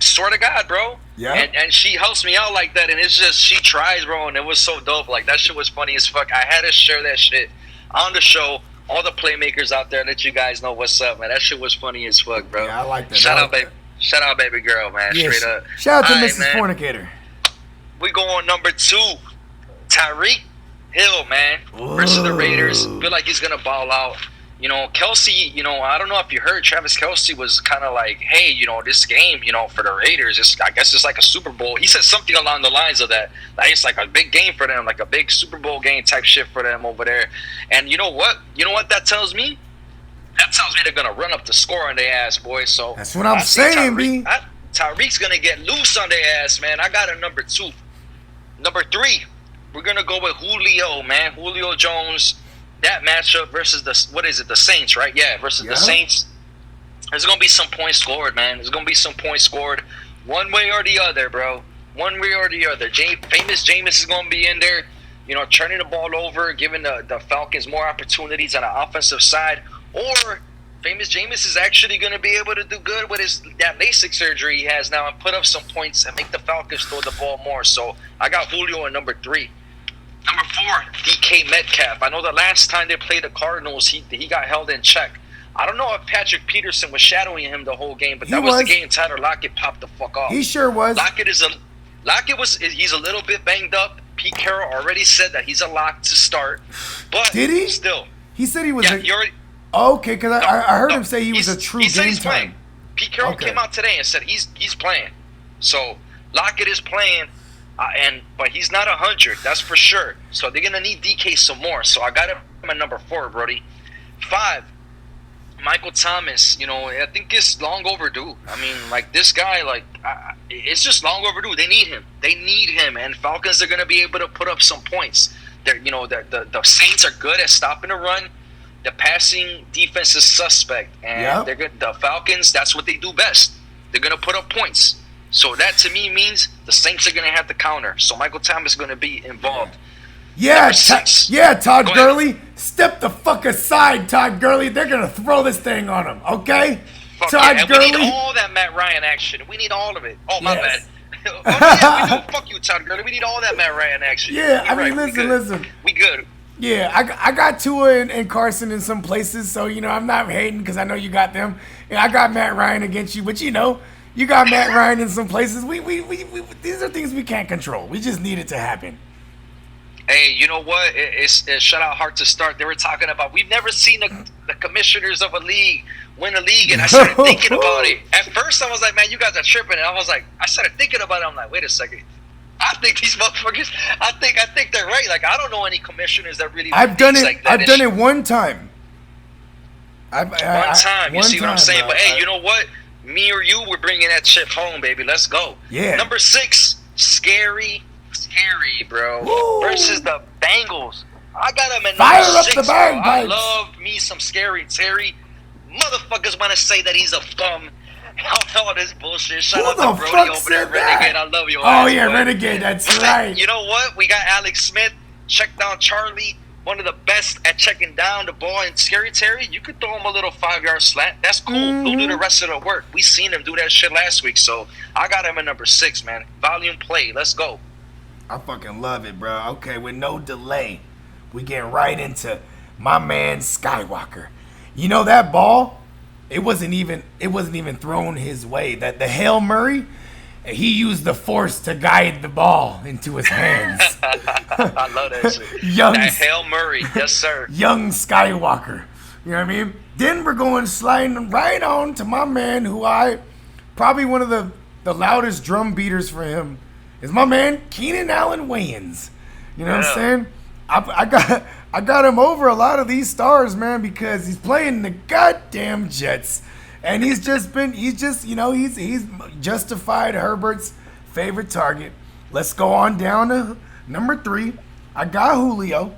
Swear to God, bro. Yeah. And she helps me out like that, and it's just, she tries, bro, and it was so dope. Like, that shit was funny as fuck. I had to share that shit on the show. All the Playmakers out there, let you guys know what's up, man. That shit was funny as fuck, bro. Yeah, I like that. Shout out, baby girl, man. Yeah, Straight up. Shout out to All right, Mrs. man. Fornicator. We go on number 2. Tyreek Hill, man, versus the Raiders. Feel like he's gonna ball out. You know, Kelsey, I don't know if you heard, Travis Kelsey was kind of like, hey, this game, for the Raiders, I guess it's like a Super Bowl. He said something along the lines of that. Like, it's like a big game for them, like a big Super Bowl game type shit for them over there. And you know what? that tells me? That tells me they're going to run up the score on their ass, boys. So That's what I'm saying, B. Tyreek's going to get loose on their ass, man. I got a number 2. Number 3, we're going to go with Julio, man. Julio Jones. That matchup versus the Saints, right? Yeah, versus the Saints. There's going to be some points scored, man. There's going to be some points scored one way or the other, bro. One way or the other. Famous Jameis is going to be in there, turning the ball over, giving the Falcons more opportunities on the offensive side. Or Famous Jameis is actually going to be able to do good with that LASIK surgery he has now and put up some points and make the Falcons throw the ball more. So I got Julio at number 3. Number 4, DK Metcalf. I know the last time they played the Cardinals, he got held in check. I don't know if Patrick Peterson was shadowing him the whole game, but that was the game Tyler Lockett popped the fuck off. He sure was. He's a little bit banged up. Pete Carroll already said that he's a lock to start. But did he? Still. He said he was Okay, because I heard him say he was a true he said game he's time. playing. Pete Carroll came out today and said he's playing. So Lockett is playing. But he's not 100, that's for sure. So they're gonna need DK some more. So I got him at number 4, Brody. 5, Michael Thomas. I think it's long overdue. I mean, like, this guy, it's just long overdue. They need him. And Falcons are gonna be able to put up some points. The Saints are good at stopping the run. The passing defense is suspect, and they're good. The Falcons, that's what they do best. They're gonna put up points. So that to me means the Saints are going to have to counter. So Michael Thomas is going to be involved. Yeah, Todd Gurley. Step the fuck aside, Todd Gurley. They're going to throw this thing on him, okay? Todd Gurley. We need all that Matt Ryan action. We need all of it. Oh, my bad. We do. Fuck you, Todd Gurley. We need all that Matt Ryan action. Yeah, listen. We good. Yeah, I got Tua and Carson in some places, so, I'm not hating because I know you got them. And I got Matt Ryan against you, but, you got Matt Ryan in some places. We these are things we can't control. We just need it to happen. Hey, you know what? It's shout out Hard to Start. They were talking about we've never seen the commissioners of a league win a league, and I started thinking about it. At first, I was like, man, you guys are tripping. And I started thinking about it. I'm like, wait a second. I think these motherfuckers. I think they're right. Like, I don't know any commissioners that really. I've done it. Like that. I've done it one time. One time. You see what I'm saying? But hey, you know what? Me or you, we're bringing that shit home, baby. Let's go. Yeah. Number 6, scary, bro. Woo. Versus the Bengals. I got him at Fire number 6. Up the bagpipes. I love me some Scary Terry. Motherfuckers want to say that he's a bum. All this bullshit. Shout out to Brody over there, Renegade. I love you. Oh yeah, Renegade. That's right. You know what? We got Alex Smith. Check down Charlie. One of the best at checking down the ball. And Scary Terry, you could throw him a little 5-yard slant. That's cool. He'll do the rest of the work. We seen him do that shit last week. So I got him at number 6, man. Volume play. Let's go. I fucking love it, bro. Okay, with no delay, we get right into my man Skywalker. You know that ball? It wasn't even thrown his way. That the Hail Murray, he used the force to guide the ball into his hands. I love that shit. That Hail Murray, yes sir. Young Skywalker. You know what I mean? Then we're going sliding right on to my man who probably one of the loudest drum beaters for him is my man Keenan Allen Wayans. You know what I'm saying? I got him over a lot of these stars, man, because he's playing the goddamn Jets, and he's justified Herbert's favorite target. Let's go on down to number 3. I got Julio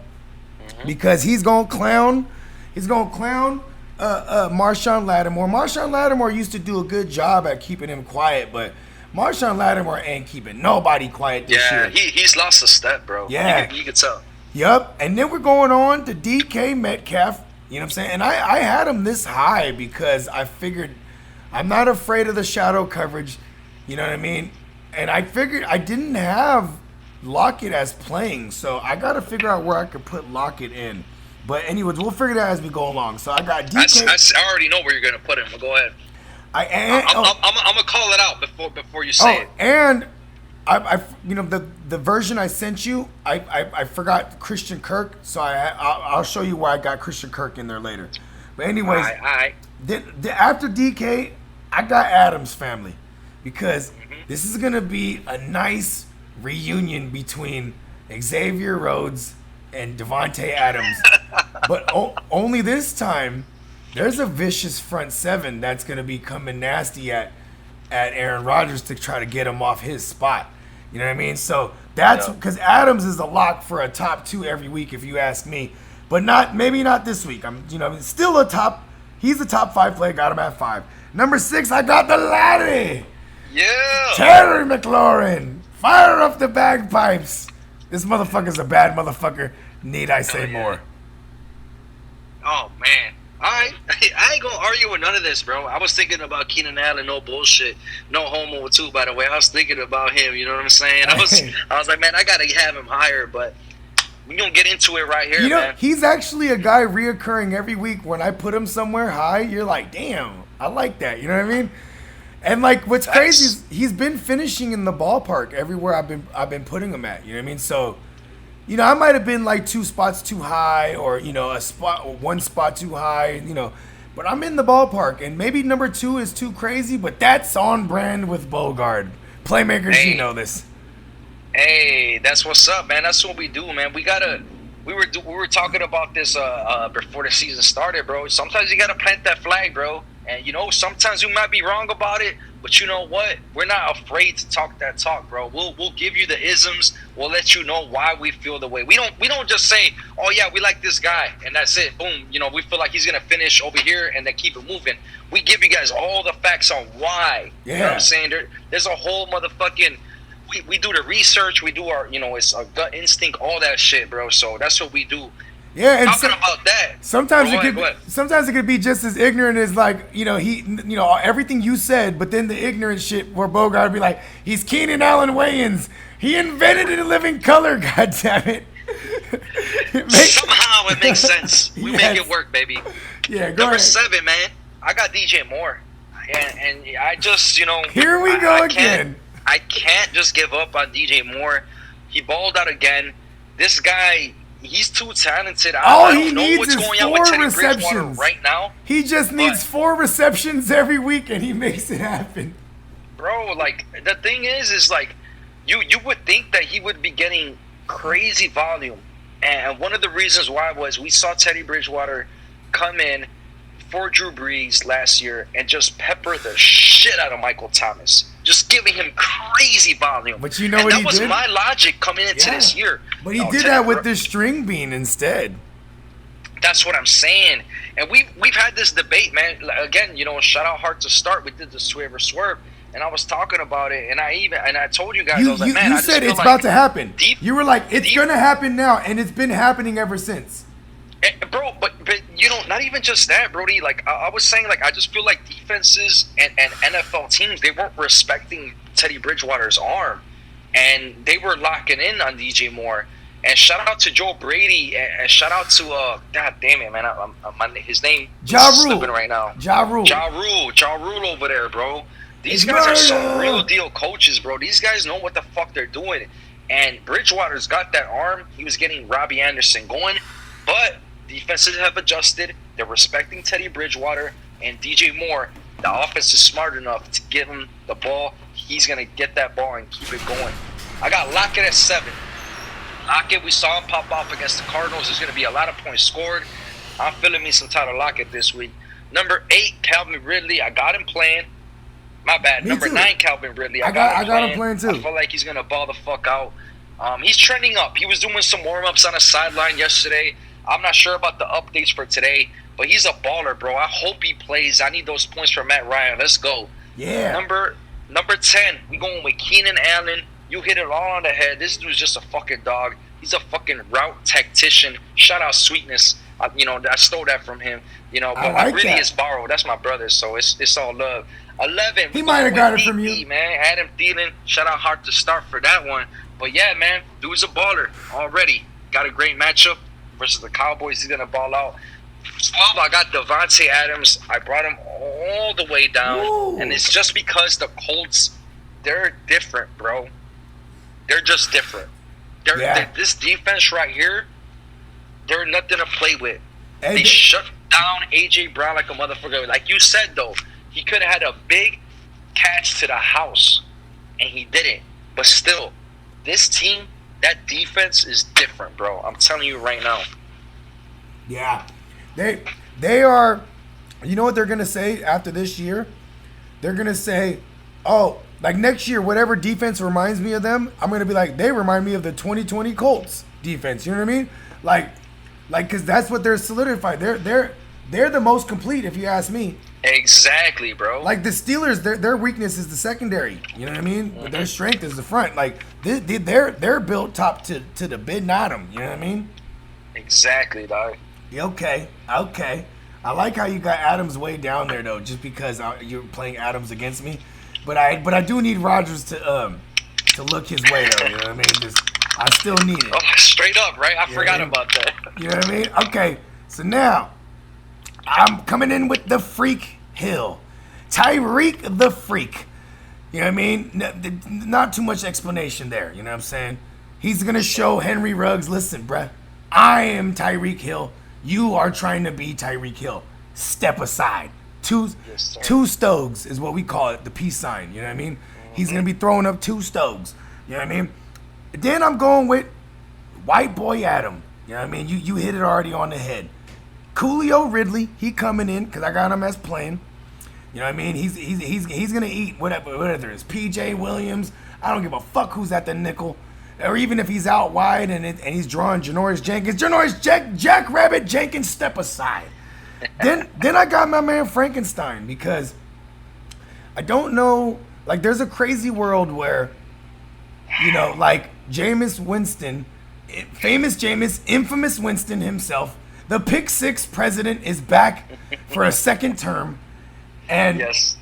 because he's gonna clown. Marshawn Lattimore. Marshawn Lattimore used to do a good job at keeping him quiet, but Marshawn Lattimore ain't keeping nobody quiet this year. Yeah, he's lost a step, bro. Yeah. You can tell. Yup. And then we're going on to DK Metcalf. You know what I'm saying? And I had him this high because I figured I'm not afraid of the shadow coverage. You know what I mean? And I figured I didn't have Lockett as playing, so I got to figure out where I could put Lockett in. But anyways, we'll figure that as we go along. So I got DK. I already know where you're gonna put him. But go ahead. I'm gonna call it out before you say it. And I the version I sent you, I forgot Christian Kirk, so I'll show you why I got Christian Kirk in there later. But anyways, all right. After DK, I got Adams family because this is gonna be a nice reunion between Xavier Rhodes and Devontae Adams. But only this time, there's a vicious front seven that's going to be coming nasty at Aaron Rodgers to try to get him off his spot. You know what I mean? So that's because Adams is a lock for a top 2 every week, if you ask me. But maybe not this week. Still he's a top 5 player. Got him at 5. Number 6, I got the laddie. Yeah. Terry McLaurin. Fire up the bagpipes. This motherfucker's a bad motherfucker. Need I say more? Oh, man. All right. I ain't going to argue with none of this, bro. I was thinking about Keenan Allen, no bullshit. No homo, too, by the way. I was thinking about him, you know what I'm saying? I was like, man, I got to have him higher, but we're going to get into it right here, man. He's actually a guy reoccurring every week. When I put him somewhere high, you're like, damn, I like that. You know what I mean? And, like, what's crazy is he's been finishing in the ballpark everywhere I've been putting him at. You know what I mean? So, I might have been like 2 spots too high or, one spot too high, but I'm in the ballpark. And maybe number 2 is too crazy, but that's on brand with Bogard. Playmakers, hey, you know this. Hey, that's what's up, man. That's what we do, man. We were talking about this before the season started, bro. Sometimes you got to plant that flag, bro. And, sometimes we might be wrong about it, but you know what? We're not afraid to talk that talk, bro. We'll give you the isms. We'll let you know why we feel the way. We don't just say, oh, yeah, we like this guy, and that's it. Boom. We feel like he's going to finish over here and then keep it moving. We give you guys all the facts on why. Yeah. You know what I'm saying? There's a whole motherfucking – we do the research. We do our – it's a gut instinct, all that shit, bro. So that's what we do. Yeah, and talking about that. Sometimes it could be just as ignorant as like everything you said, but then the ignorant shit where Bogart would be like, he's Keenan Allen Wayans. He invented a living color. God damn it! Somehow it makes sense. We make it work, baby. Yeah, go Number ahead. 7, man. I got DJ Moore, and I just here we go again. I can't just give up on DJ Moore. He balled out again. This guy. He's too talented. All I he don't know needs what's is going on with 4 Teddy Bridgewater receptions right now. He just needs 4 receptions every week, and he makes it happen. Bro, like the thing is like you would think that he would be getting crazy volume, and one of the reasons why was we saw Teddy Bridgewater come in for Drew Brees last year and just pepper the shit out of Michael Thomas. Just giving him crazy volume. But you know what he did? That was my logic coming into this year. But he did that with the string bean instead. That's what I'm saying. And we've had this debate, man. Again, shout out Hard to Start. We did the Swerve. And I was talking about it. And I told you guys, I was like, man, you said it's about to happen. You were like, it's going to happen now. And it's been happening ever since. Bro, but not even just that, Brody. Like I was saying, like I just feel like defenses and NFL teams, they weren't respecting Teddy Bridgewater's arm, and they were locking in on DJ Moore. And shout out to Joe Brady, and shout out to God damn it, man, his name is slipping right now. Ja Rule over there, bro. These guys are some real deal coaches, bro. These guys know what the fuck they're doing. And Bridgewater's got that arm. He was getting Robbie Anderson going, but defenses have adjusted. They're respecting Teddy Bridgewater and DJ Moore. The offense is smart enough to give him the ball. He's going to get that ball and keep it going. I got Lockett at 7. Lockett, we saw him pop off against the Cardinals. There's going to be a lot of points scored. I'm feeling me some Tyler Lockett this week. Number 8, Calvin Ridley. I got him playing. My bad. Me Number too. 9, Calvin Ridley. I got him playing too. I feel like he's going to ball the fuck out. He's trending up. He was doing some warm-ups on the sideline yesterday. I'm not sure about the updates for today, but he's a baller, bro. I hope he plays. I need those points for Matt Ryan. Let's go. Yeah. Number 10, we going with Keenan Allen. You hit it all on the head. This dude's just a fucking dog. He's a fucking route tactician. Shout out Sweetness. I stole that from him. But I really is borrowed. That's my brother, so it's all love. 11. He might have got it from you, man. Adam Thielen. Shout out Hard to Start for that one. But yeah, man, dude's a baller already. Got a great matchup versus the Cowboys. He's gonna ball out. 12. I got Devontae Adams. I brought him all the way down, and it's just because the Colts, they're different, bro. They're just different. This defense right here, they're nothing to play with. They shut down A.J. Brown like a motherfucker. Like you said, though, he could have had a big catch to the house, and he didn't. But still, this team, that defense is different, bro. I'm telling you right now. Yeah. They are, you know what they're going to say after this year? They're going to say, oh, like next year, whatever defense reminds me of them, I'm going to be like, they remind me of the 2020 Colts defense. You know what I mean? Like, because that's what they're solidified. They're the most complete, if you ask me. Exactly, bro. Like the Steelers, their weakness is the secondary. You know what I mean? But their strength is the front. Like they're built top to the bottom. You know what I mean? Exactly, dog. Okay. I like how you got Adams way down there though, just because you're playing Adams against me. But I do need Rodgers to look his way though. You know what I mean? I still need it. Oh, straight up, right? I forgot about that. You know what I mean? Okay. So now I'm coming in with the Freak Hill, Tyreek the Freak. You know what I mean? Not too much explanation there. You know what I'm saying? He's gonna show Henry Ruggs. Listen, bruh, I am Tyreek Hill. You are trying to be Tyreek Hill. Step aside. Two stogs is what we call it, the peace sign. You know what I mean? He's going to be throwing up 2 stogs. You know what I mean? Then I'm going with White Boy Adam. You know what I mean? You hit it already on the head. Coolio Ridley, he coming in because I got him as playing. You know what I mean? He's going to eat whatever it's PJ Williams. I don't give a fuck who's at the nickel. Or even if he's out wide and he's drawing Janoris Jenkins. Jackrabbit Jenkins, step aside. Then I got my man Frankenstein because I don't know. Like, there's a crazy world where, like Jameis Winston, famous Jameis, infamous Winston himself, the Pick Six president is back for a second term. And yes.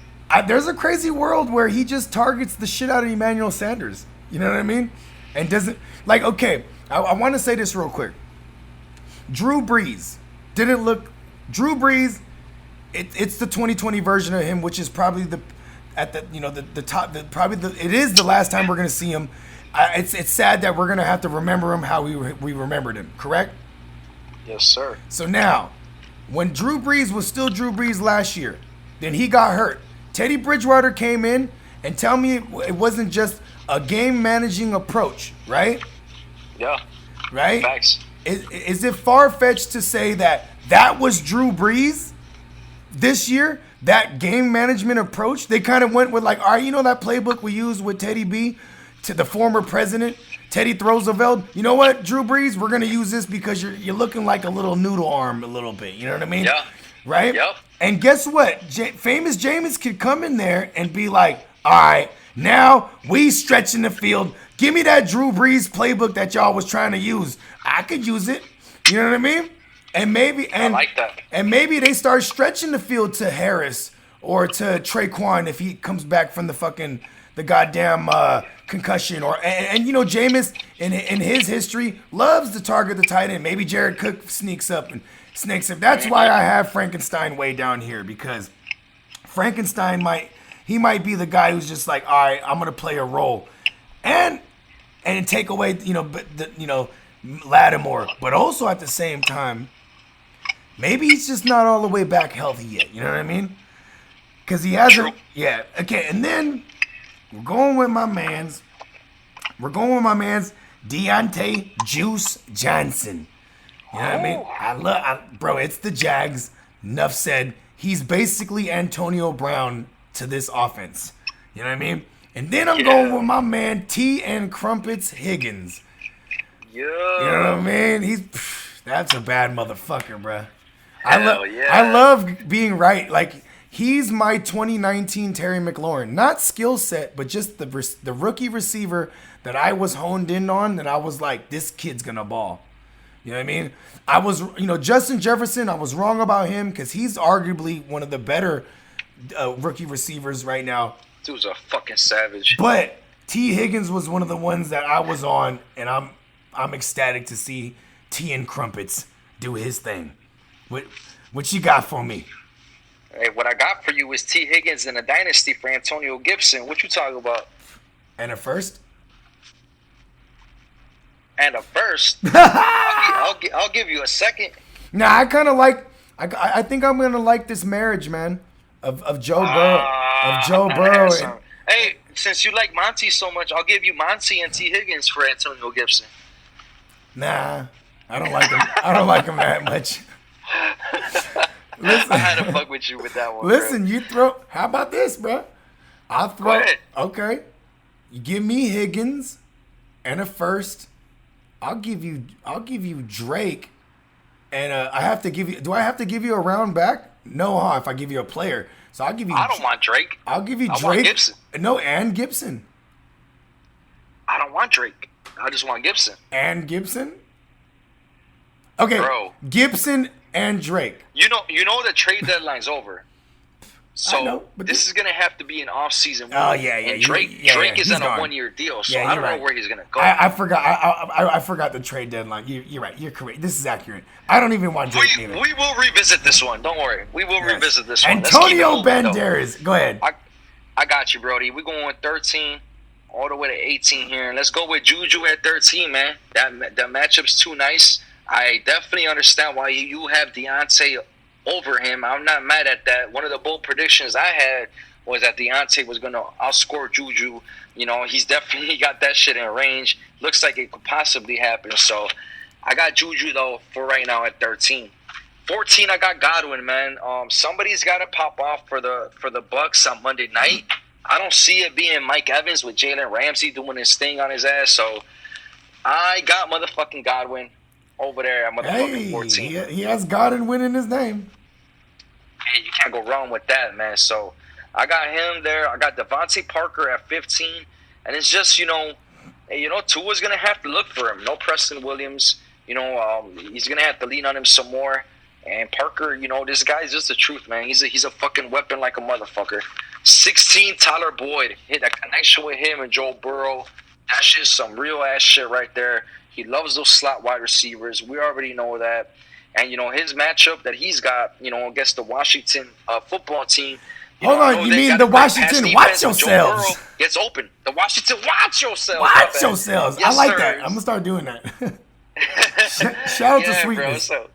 There's a crazy world where he just targets the shit out of Emmanuel Sanders. You know what I mean? And doesn't, like, okay, I want to say this real quick. Drew Brees, it's the 2020 version of him, which is probably it is the last time we're going to see him. It's sad that we're going to have to remember him how we remembered him, correct? Yes, sir. So now, when Drew Brees was still Drew Brees last year, then he got hurt. Teddy Bridgewater came in and tell me it wasn't just a game managing approach, right? Yeah. Right? Facts. Is it far-fetched to say that was Drew Brees this year? That game management approach? They kind of went with like, all right, that playbook we used with Teddy B to the former president, Teddy Roosevelt. You know what, Drew Brees? We're going to use this because you're looking like a little noodle arm a little bit. You know what I mean? Yeah. Right? Yep. And guess what? Famous Jameis could come in there and be like, all right, now we stretching the field. Give me that Drew Brees playbook that y'all was trying to use. I could use it. You know what I mean? And maybe I like that. And maybe they start stretching the field to Harris or to Traquan if he comes back from the goddamn concussion. And Jameis in his history loves to target the tight end. Maybe Jared Cook sneaks up. That's why I have Frankenstein way down here, because Frankenstein might be the guy who's just like, all right, I'm gonna play a role, and take away Lattimore, but also at the same time, maybe he's just not all the way back healthy yet. You know what I mean? Because he hasn't. Yeah. Okay. And then we're going with my man's Deontay Juice Johnson. You know what I mean? Bro, it's the Jags. Enough said. He's basically Antonio Brown to this offense. You know what I mean? And then I'm going with my man T and Crumpets Higgins. Yeah. You know what I mean? That's a bad motherfucker, bro. I love being right. Like, he's my 2019 Terry McLaurin. Not skill set, but just the rookie receiver that I was honed in on, that I was like, this kid's going to ball. You know what I mean? I was, Justin Jefferson, I was wrong about him because he's arguably one of the better rookie receivers right now. Dude's a fucking savage. But T. Higgins was one of the ones that I was on, and I'm ecstatic to see T and Crumpets do his thing. What you got for me? Hey, what I got for you is T. Higgins and a dynasty for Antonio Gibson. What you talking about? And a first? And a first? I'll give you a second. Nah, I kind of like. I think I'm gonna like this marriage, man, of Joe Burrow. Hey, since you like Monty so much, I'll give you Monty and T. Higgins for Antonio Gibson. Nah, I don't like him. I don't like him that much. Listen, I had to fuck with you with that one. Listen, bro. you throw. How about this, bro? I'll throw. Go ahead. Okay, you give me Higgins and a first. I'll give you Drake, and I have to give you. Do I have to give you a round back? No, huh? If I give you a player, so I'll give you. I don't want Drake. I'll give you Drake. I want Gibson. No, and Gibson. I don't want Drake. I just want Gibson. And Gibson. Okay, bro. Gibson and Drake. You know the trade deadline's over. So I know, but this is gonna have to be an off-season. Oh yeah. And Drake is on a 1-year deal, so I don't know where he's gonna go. I forgot. I forgot the trade deadline. You're right. You're correct. This is accurate. I don't even want Drake either. We will revisit this one. Don't worry. We will revisit this one. Antonio Banderas. Go ahead. I got you, Brody. We're going with 13 all the way to 18 here, and let's go with Juju at 13, man. That matchup's too nice. I definitely understand why you have Deontay over him. I'm not mad at that. One of the bold predictions I had was that Deontay was going to outscore Juju. He's definitely got that shit in range. Looks like it could possibly happen. So I got Juju, though, for right now at 13. 14, I got Godwin, man. Somebody's got to pop off for the Bucks on Monday night. I don't see it being Mike Evans with Jalen Ramsey doing his thing on his ass. So I got motherfucking Godwin over there at motherfucking 14. He has Godwin winning his name. Hey, you can't go wrong with that, man. So I got him there. I got Devontae Parker at 15. And it's just, Tua's going to have to look for him. No Preston Williams. He's going to have to lean on him some more. And Parker, this guy's just the truth, man. He's a fucking weapon like a motherfucker. 16, Tyler Boyd. Hit that connection with him and Joe Burrow. That's just some real-ass shit right there. He loves those slot wide receivers. We already know that. And, his matchup that he's got, against the Washington football team. Hold on, you mean the Washington watch yourselves? Gets open. The Washington watch yourselves. Watch yourselves. Yes, I like sir. that. I'm going to start doing that. Shout out to Sweetness. Bro,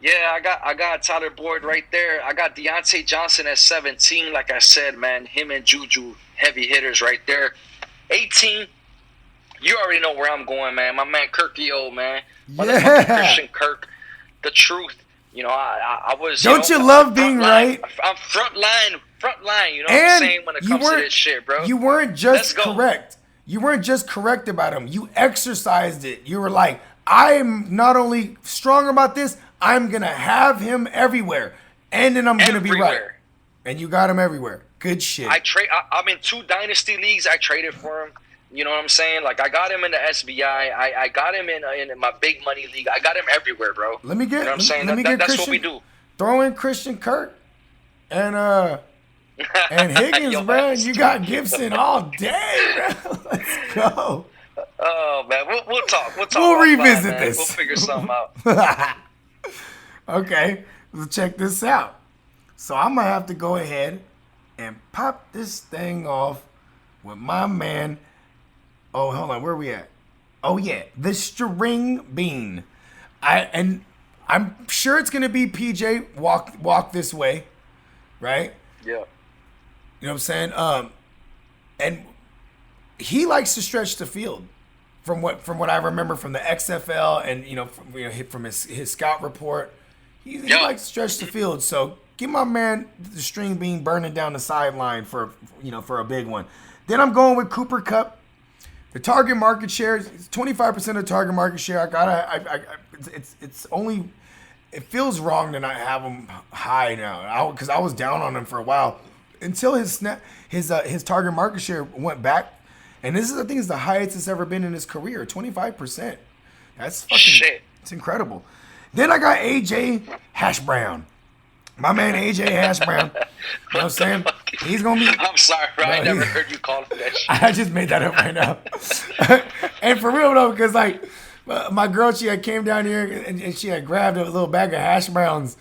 I got Tyler Boyd right there. I got Deontay Johnson at 17. Like I said, man, him and Juju, heavy hitters right there. 18, you already know where I'm going, man. My man Kirky, man. Motherfucking Christian Kirk. The truth. I was. Don't you love being right? I'm front line. You know what I'm saying when it comes to this shit, bro. You weren't just correct. You weren't just correct about him. You exercised it. You were like, I'm not only strong about this, I'm going to have him everywhere. And then I'm going to be right. And you got him everywhere. Good shit. I'm in 2 dynasty leagues. I traded for him. You know what I'm saying? Like, I got him in the SBI. I got him in my big money league. I got him everywhere, bro. Let me get. You know what I'm saying? That's Christian, what we do. Throw in Christian Kirk and Higgins, bro. You got Gibson all day, bro. Let's go. Oh man, we'll talk. We'll revisit this. We'll figure something out. Okay, let's check this out. So I'm gonna have to go ahead and pop this thing off with my man. Oh, hold on. Where are we at? Oh, yeah. The string bean. I'm sure it's going to be PJ walk this way, right? Yeah. You know what I'm saying? And he likes to stretch the field. from what I remember from the XFL and from his scout report, he likes to stretch the field. So give my man the string bean burning down the sideline for a big one. Then I'm going with Cooper Kupp. The target market share is 25% of target market share. It's only. It feels wrong to not have him high now, because I was down on him for a while until his target market share went back, and this is I think is the highest it's ever been in his career, 25%. That's fucking shit. It's incredible. Then I got AJ Hash Brown, my man AJ Hash Brown. You know what I'm saying? He's gonna be. I'm sorry, bro. I never heard you call him that shit. I just made that up right now. And for real though, because like. My girl, she had came down here and she had grabbed a little bag of hash browns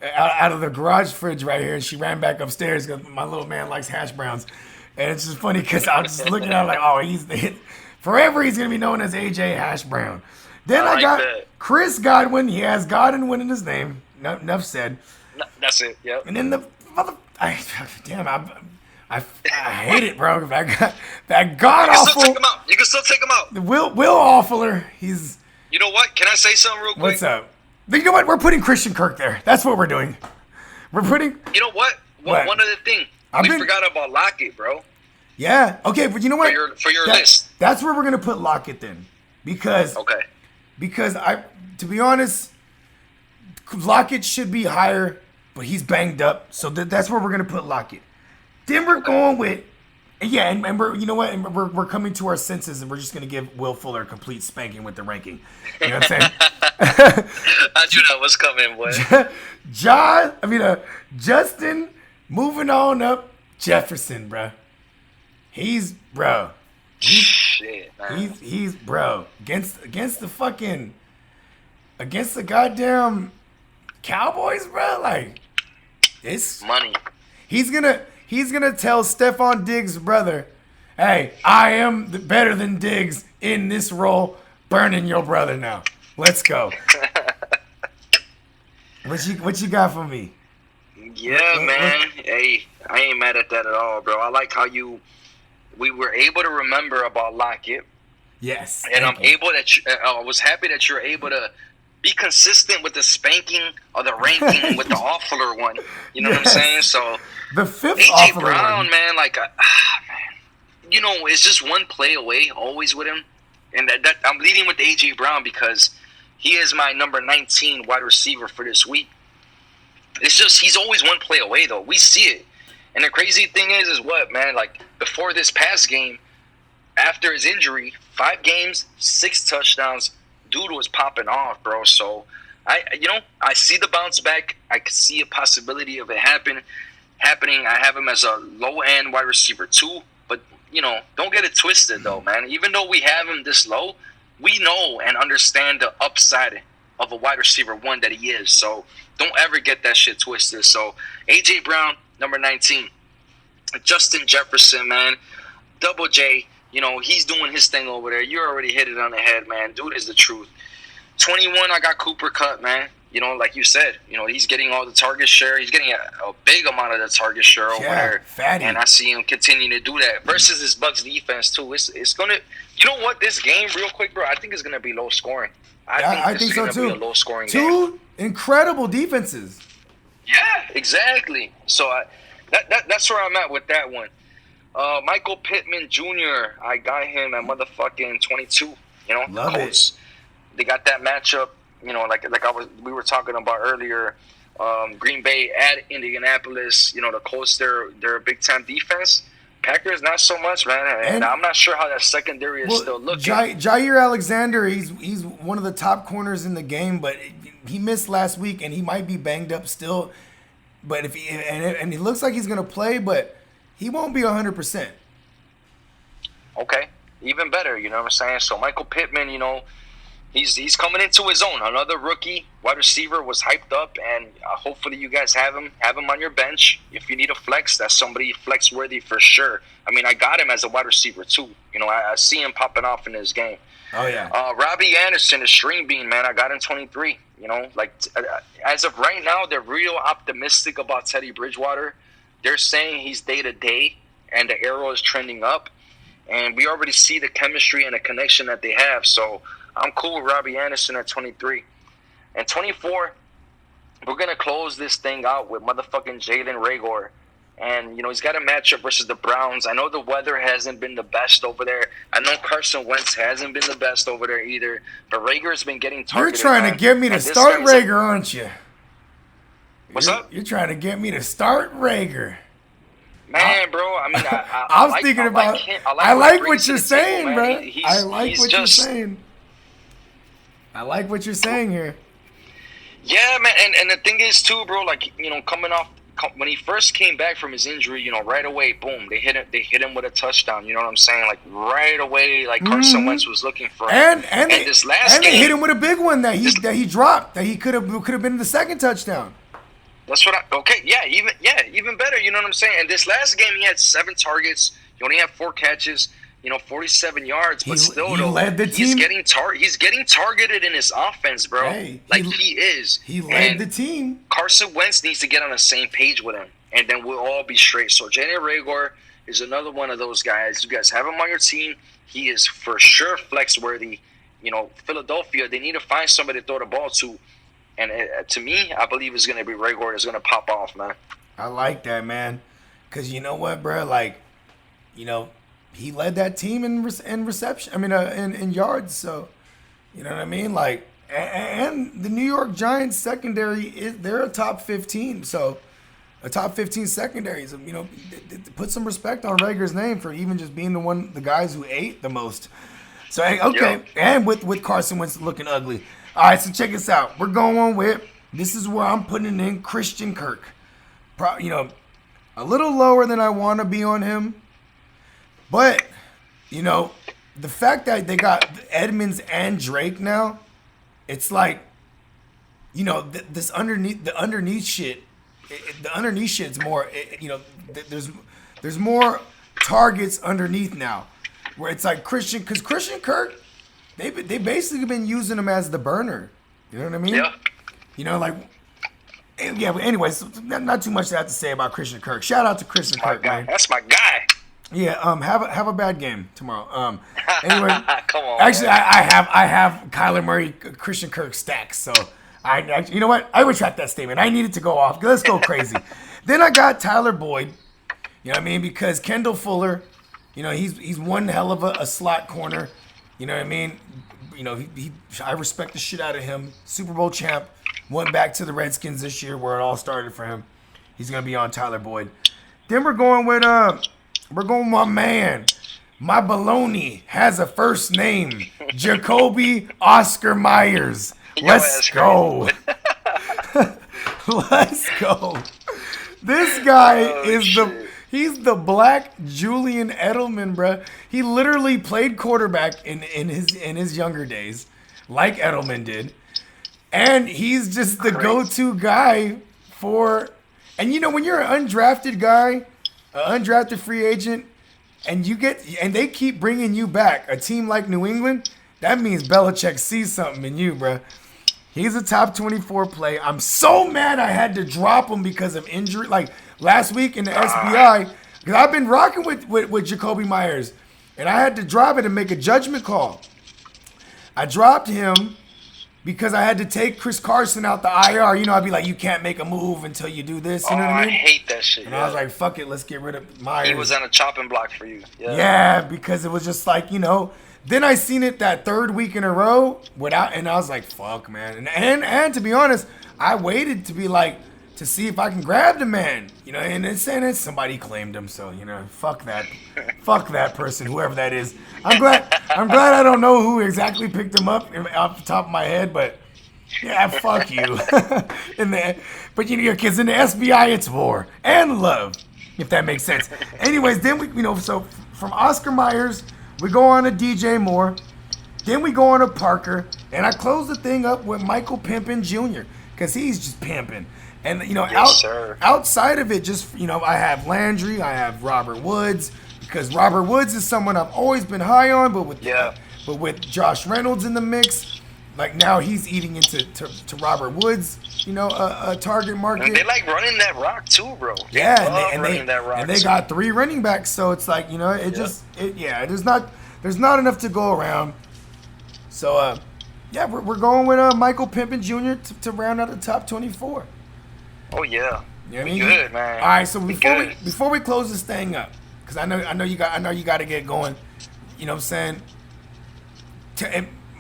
out of the garage fridge right here, and she ran back upstairs because my little man likes hash browns. And it's just funny because I'm just looking at it like, oh, forever he's going to be known as AJ Hash Brown. Then I got Chris Godwin. He has Godwin in his name. Enough said. That's it, yep. And then I hate it, bro. That god awful. You can still take him out. Will Awfuler. He's. You know what? Can I say something real quick? What's up? You know what? We're putting Christian Kirk there. That's what we're doing. We're putting. You know what? One other thing. We forgot about Lockett, bro. Yeah. Okay, but you know what? For your list. That's where we're gonna put Lockett then, because. Okay. Because to be honest, Lockett should be higher, but he's banged up, so that's where we're gonna put Lockett. Then we're going with, and we're, you know what, and we're coming to our senses, and we're just going to give Will Fuller a complete spanking with the ranking. You know what I'm saying? I knew that was coming, boy. Justin, moving on up, Jefferson, bro. Shit, man. He's bro, against the goddamn Cowboys, bro, like, it's money. He's gonna tell Stephon Diggs' brother, hey, I am better than Diggs in this role, burning your brother now. Let's go. What you got for me? Yeah, man. Hey, I ain't mad at that at all, bro. I like how we were able to remember about Lockett. Yes. And I was happy that you're able to be consistent with the spanking or the ranking with the Awfuler one. You know what I'm saying? So the fifth AJ Awfuler Brown, one. man, like, man, it's just one play away always with him. And that I'm leading with AJ Brown because he is my number 19 wide receiver for this week. It's just he's always one play away though. We see it. And the crazy thing is what, man, like before this past game, after his injury, 5 games, 6 touchdowns. Dude was popping off, bro. So I see the bounce back. I could see a possibility of it happening. I have him as a low end wide receiver too, but don't get it twisted though, man. Even though we have him this low, we know and understand the upside of a wide receiver 1 that he is. So don't ever get that shit twisted. So AJ Brown, number 19. Justin Jefferson, man. Double J. He's doing his thing over there. You already hit it on the head, man. Dude is the truth. 21, I got Cooper Kupp, man. Like you said, he's getting all the target share. He's getting a big amount of the target share over there. Fatty. And I see him continuing to do that. Versus this Bucs defense, too. It's going to... You know what? This game, real quick, bro, I think it's going to be low scoring. I think so, too. Be a low scoring game. 2 incredible defenses. Yeah, exactly. So that's where I'm at with that one. Michael Pittman Jr., I got him at motherfucking 22. Love Colts. They got that matchup, we were talking about earlier. Green Bay at Indianapolis, the Colts, they're a big time defense. Packers not so much, man. And I'm not sure how that secondary is still looking. Jair Alexander, he's one of the top corners in the game, but he missed last week and he might be banged up still. But if he looks like he's gonna play, but he won't be 100%. Okay, even better. You know what I'm saying? So Michael Pittman, he's coming into his own. Another rookie wide receiver was hyped up, and hopefully you guys have him on your bench. If you need a flex, that's somebody flex worthy for sure. I mean, I got him as a wide receiver too. I see him popping off in this game. Oh yeah. Robbie Anderson, the string bean, man. I got him 23. As of right now, they're real optimistic about Teddy Bridgewater. They're saying he's day to day, and the arrow is trending up. and we already see the chemistry and the connection that they have. So I'm cool with Robbie Anderson at 23. And 24, we're going to close this thing out with motherfucking Jalen Reagor. And, you know, he's got a matchup versus the Browns. I know the weather hasn't been the best over there. I know Carson Wentz hasn't been the best over there either. But Reagor's been getting targeted. You're trying to get me to start Reagor, aren't you? What's up? You're trying to get me to start Reagor. Man, bro, I mean, I like what you're saying, bro. I like what you're saying. I like what you're saying here. Yeah, man, and the thing is, too, bro, like, you know, when he first came back from his injury, you know, right away, boom, they hit him with a touchdown. You know what I'm saying? Like right away, like Carson Wentz was looking for him. And this last game, they hit him with a big one that he dropped that he could have been the second touchdown. That's what even better. You know what I'm saying? And this last game, he had 7 targets. He only had 4 catches. You know, 47 yards, but still, he led the team. He's getting targeted in his offense, bro. Hey, he is. He led the team. Carson Wentz needs to get on the same page with him, and then we'll all be straight. So Jalen Reagor is another one of those guys. You guys have him on your team. He is for sure flex worthy. You know, Philadelphia, they need to find somebody to throw the ball to, and to me, I believe it's going to be Reagor that's going to pop off, man. I like that, man, because you know what, bro? Like, you know, he led that team in reception. I mean, in yards. So, you know what I mean? Like, and the New York Giants secondary they're a top 15. So, a top 15 secondary. So, you know, put some respect on Reagor's name for even just being the guys who ate the most. So, okay, yeah. And with Carson Wentz looking ugly. All right, so check this out. We're going with, this is where I'm putting in Christian Kirk. You know, a little lower than I want to be on him. But, you know, the fact that they got Edmonds and Drake now, it's like, you know, the underneath shit's more, you know, there's more targets underneath now, where it's like Christian Kirk, they basically been using him as the burner. You know what I mean? Yeah. You know, like, yeah. But anyways, not too much to have to say about Christian Kirk. Shout out to Christian Kirk, man. That's my guy. Yeah, have a bad game tomorrow. Anyway, come on. Actually, I have Kyler Murray, Christian Kirk stacks. So you know what? I retract that statement. I needed to go off. Let's go crazy. Then I got Tyler Boyd. You know what I mean? Because Kendall Fuller, you know, he's one hell of a slot corner. You know what I mean? You know, I respect the shit out of him. Super Bowl champ. Went back to the Redskins this year where it all started for him. He's gonna be on Tyler Boyd. Then we're going with my man. My baloney has a first name. Jacoby Oscar Myers. Let's go. Let's go. This guy he's the black Julian Edelman, bruh. He literally played quarterback in his younger days, like Edelman did. And he's just the go-to guy for, and you know, when you're an undrafted guy, an undrafted free agent, and they keep bringing you back, a team like New England, that means Belichick sees something in you, bro. He's a top 24 play. I'm so mad I had to drop him because of injury. Like last week in the SBI, because I've been rocking with Jacoby Myers, and I had to drop it and make a judgment call. I dropped him because I had to take Chris Carson out the IR. You know, I'd be like, you can't make a move until you do this. You know what I mean? I hate that shit. And I was like, fuck it, let's get rid of Myers. He was on a chopping block for you. Yeah, because it was just like, you know. Then I seen it that third week in a row and I was like, fuck, man. And to be honest, I waited to see if I can grab the man. You know, and it's saying that somebody claimed him, so you know, fuck that person, whoever that is. I'm glad I don't know who exactly picked him up off the top of my head, but yeah, fuck you. But you know, because in the SBI it's war and love, if that makes sense. Anyways, then we, you know, so from Oscar Myers, we go on to DJ Moore, then we go on to Parker, and I close the thing up with Michael Pimpin Jr. because he's just pimping. And, you know, outside of it, just, you know, I have Landry, I have Robert Woods, because Robert Woods is someone I've always been high on, but with Josh Reynolds in the mix, like now he's eating into to Robert Woods, a target market. And they like running that rock too, bro. Yeah, And they got 3 running backs, so it's like there's not enough to go around. So we're going with Michael Pimpin Jr. to round out the top 24. Oh yeah, You know what I we mean? good, man. All right, so We before we close this thing up, because I know you got to get going. You know what I'm saying?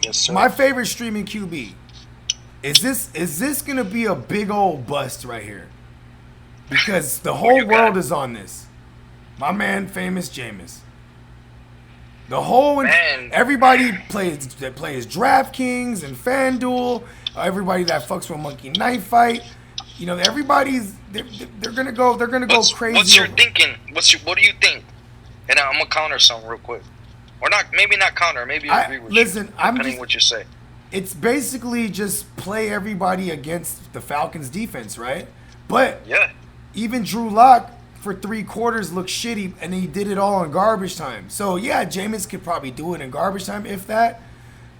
Yes, sir. My favorite streaming QB. Is this gonna be a big old bust right here? Because the whole world is on this. My man, famous Jameis. The whole everybody plays DraftKings and FanDuel. Everybody that fucks with Monkey Knife Fight. Everybody's they're gonna go crazy. What's your thinking? What do you think? And I'm gonna counter some real quick, or not? Maybe not counter. Maybe I agree with you. Depending what you say. It's basically just play everybody against the Falcons defense, right? But yeah, even Drew Lock for 3 quarters looked shitty, and he did it all in garbage time. So yeah, Jameis could probably do it in garbage time, if that.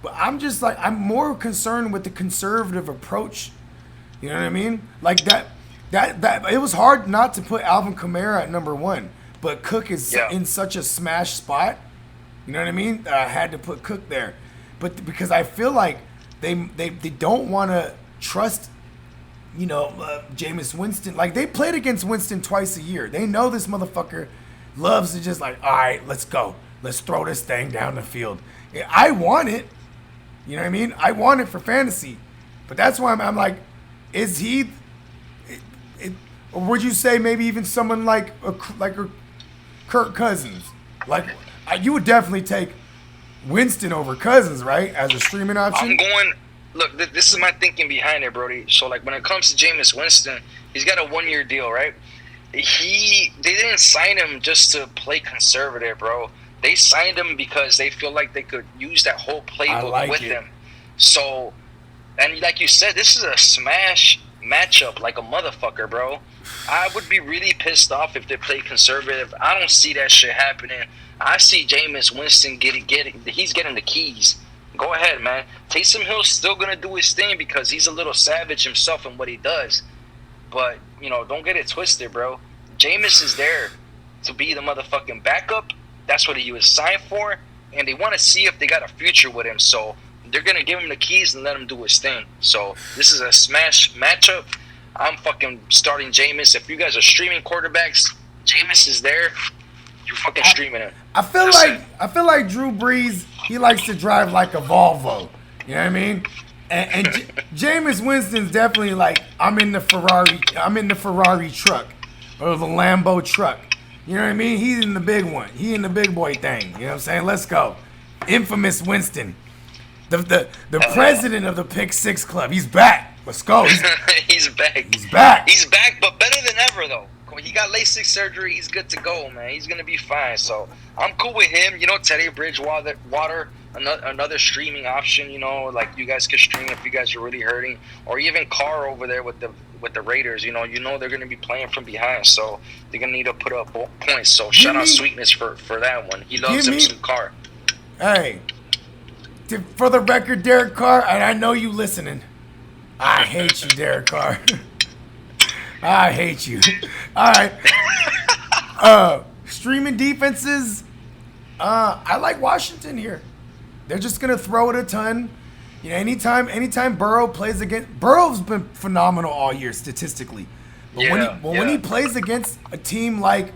But I'm more concerned with the conservative approach. You know what I mean? Like that it was hard not to put Alvin Kamara at number 1, but Cook is in such a smash spot. You know what I mean? I had to put Cook there. But because I feel like they don't want to trust, Jameis Winston. Like, they played against Winston twice a year. They know this motherfucker loves to just like, all right, let's go. Let's throw this thing down the field. I want it. You know what I mean? I want it for fantasy. But that's why I'm like, is he, or would you say maybe even someone like a Kirk Cousins? Like, you would definitely take Winston over Cousins, right? As a streaming option? Look, this is my thinking behind it, Brody. So, like, when it comes to Jameis Winston, he's got a 1-year deal, right? They didn't sign him just to play conservative, bro. They signed him because they feel like they could use that whole playbook with him. So, and like you said, this is a smash matchup like a motherfucker, bro. I would be really pissed off if they play conservative. I don't see that shit happening. I see Jameis Winston he's getting the keys. Go ahead, man. Taysom Hill's still gonna do his thing because he's a little savage himself in what he does. But, don't get it twisted, bro. Jameis is there to be the motherfucking backup. That's what he was signed for. And they want to see if they got a future with him. So they're gonna give him the keys and let him do his thing. So this is a smash matchup. I'm fucking starting Jameis. If you guys are streaming quarterbacks, Jameis is there. You're fucking streaming it. I feel like Drew Brees, he likes to drive like a Volvo. You know what I mean? And Jameis Winston's definitely like, I'm in the Ferrari truck or the Lambo truck. You know what I mean? He's in the big one. He in the big boy thing. You know what I'm saying? Let's go. Infamous Winston. The president of the Pick Six Club. He's back. Let's go. He's back. He's back. He's back, but better than ever, though. He got LASIK surgery. He's good to go, man. He's going to be fine. So I'm cool with him. Teddy Bridgewater, another streaming option, like you guys could stream if you guys are really hurting. Or even Carr over there with the Raiders. They're going to be playing from behind. So they're going to need to put up points. So shout out Sweetness for that one. He loves him some Carr. Hey, for the record, Derek Carr, and I know you listening. I hate you, Derek Carr. I hate you. All right. Streaming defenses. I like Washington here. They're just gonna throw it a ton. Anytime Burrow plays against, Burrow's been phenomenal all year statistically. But when he plays against a team like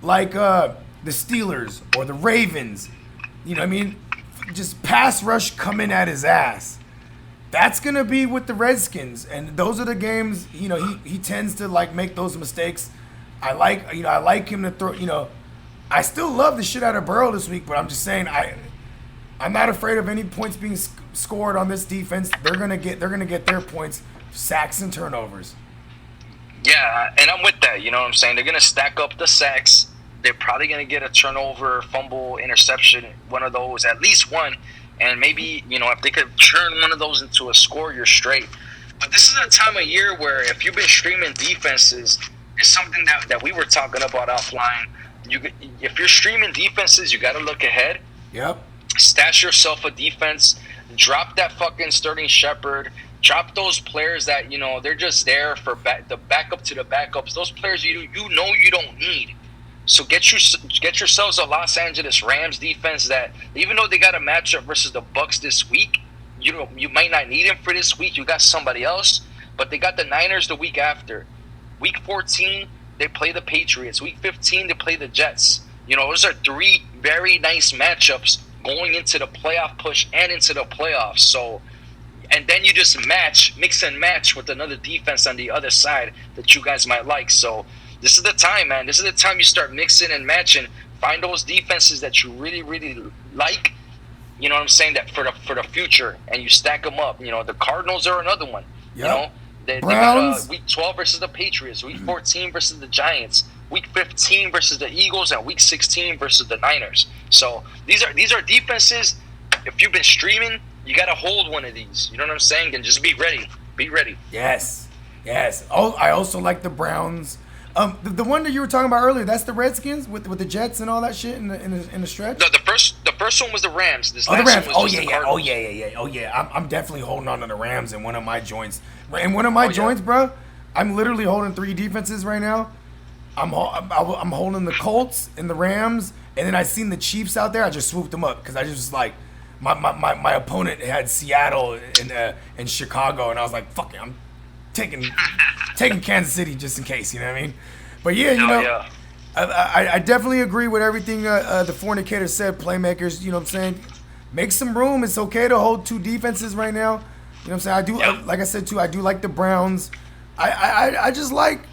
the Steelers or the Ravens, just pass rush coming at his ass. That's gonna be with the Redskins, and those are the games. He tends to like make those mistakes. I like him to throw. I still love the shit out of Burrow this week, but I'm just saying I'm not afraid of any points being scored on this defense. They're gonna get their points, sacks and turnovers. Yeah, and I'm with that. You know what I'm saying? They're gonna stack up the sacks. They're probably gonna get a turnover, fumble, interception, one of those, at least one. And maybe, if they could turn one of those into a score, you're straight. But this is a time of year where if you've been streaming defenses, it's something that we were talking about offline. If you're streaming defenses, you got to look ahead. Yep. stash yourself a defense. Drop that fucking Sterling Shepard. Drop those players that they're just there for the backup to the backups. Those players you don't need. So get yourselves a Los Angeles Rams defense that even though they got a matchup versus the Bucks this week, you might not need him for this week. You got somebody else, but they got the Niners the week after. Week 14 they play the Patriots. Week 15 they play the Jets. Those are 3 very nice matchups going into the playoff push and into the playoffs. So, and then you just mix and match with another defense on the other side that you guys might like. So this is the time, man. This is the time you start mixing and matching. Find those defenses that you really, really like. You know what I'm saying? That for the future, and you stack them up. The Cardinals are another one. Yep. They got week 12 versus the Patriots, week 14 versus the Giants, week 15 versus the Eagles, and week 16 versus the Niners. So these are defenses. If you've been streaming, you got to hold one of these. You know what I'm saying? And just be ready. Be ready. Yes. Oh, I also like the Browns. The one that you were talking about earlier, that's the Redskins with the Jets and all that shit in the stretch. No, the first one was the Rams. This the last Rams. one was The Cardinals. Oh yeah. I'm definitely holding on to the Rams in one of my joints. In one of my joints, bro, I'm literally holding 3 defenses right now. I'm holding the Colts and the Rams, and then I seen the Chiefs out there. I just swooped them up because I just was like, my opponent had Seattle and Chicago, and I was like, fuck it, I'm taking Kansas City just in case, you know what I mean? But yeah, I definitely agree with everything the fornicator said. Playmakers, you know what I'm saying? Make some room. It's okay to hold 2 defenses right now. You know what I'm saying? I do, like I said too, I do like the Browns. I just like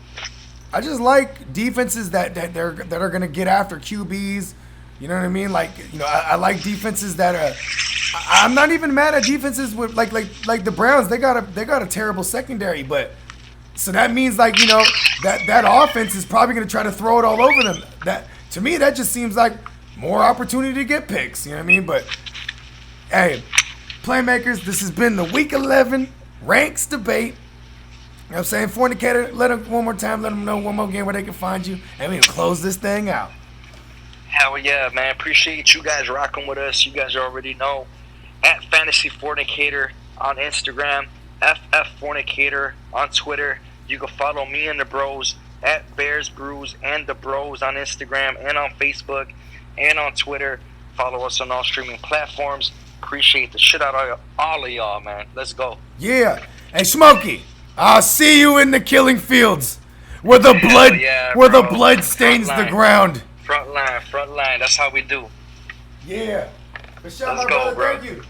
defenses that are gonna get after QBs. You know what I mean? Like, I like defenses that are. I'm not even mad at defenses with like the Browns. They got a terrible secondary, but so that means that offense is probably gonna try to throw it all over them. That to me that just seems like more opportunity to get picks. You know what I mean? But hey, Playmakers, this has been the Week 11 ranks debate. You know what I'm saying? Fornicator, let them one more time. Let them know one more game where they can find you, and we can close this thing out. Hell yeah, man. Appreciate you guys rocking with us. You guys already know. At Fantasy Fornicator on Instagram. FF Fornicator on Twitter. You can follow me and the bros at Bears Brews and the Bros on Instagram and on Facebook and on Twitter. Follow us on all streaming platforms. Appreciate the shit out of all of y'all, man. Let's go. Yeah. Hey, Smokey, I'll see you in the killing fields where the blood stains the ground. Front line. That's how we do. Yeah. Let's go, bro. Thank you.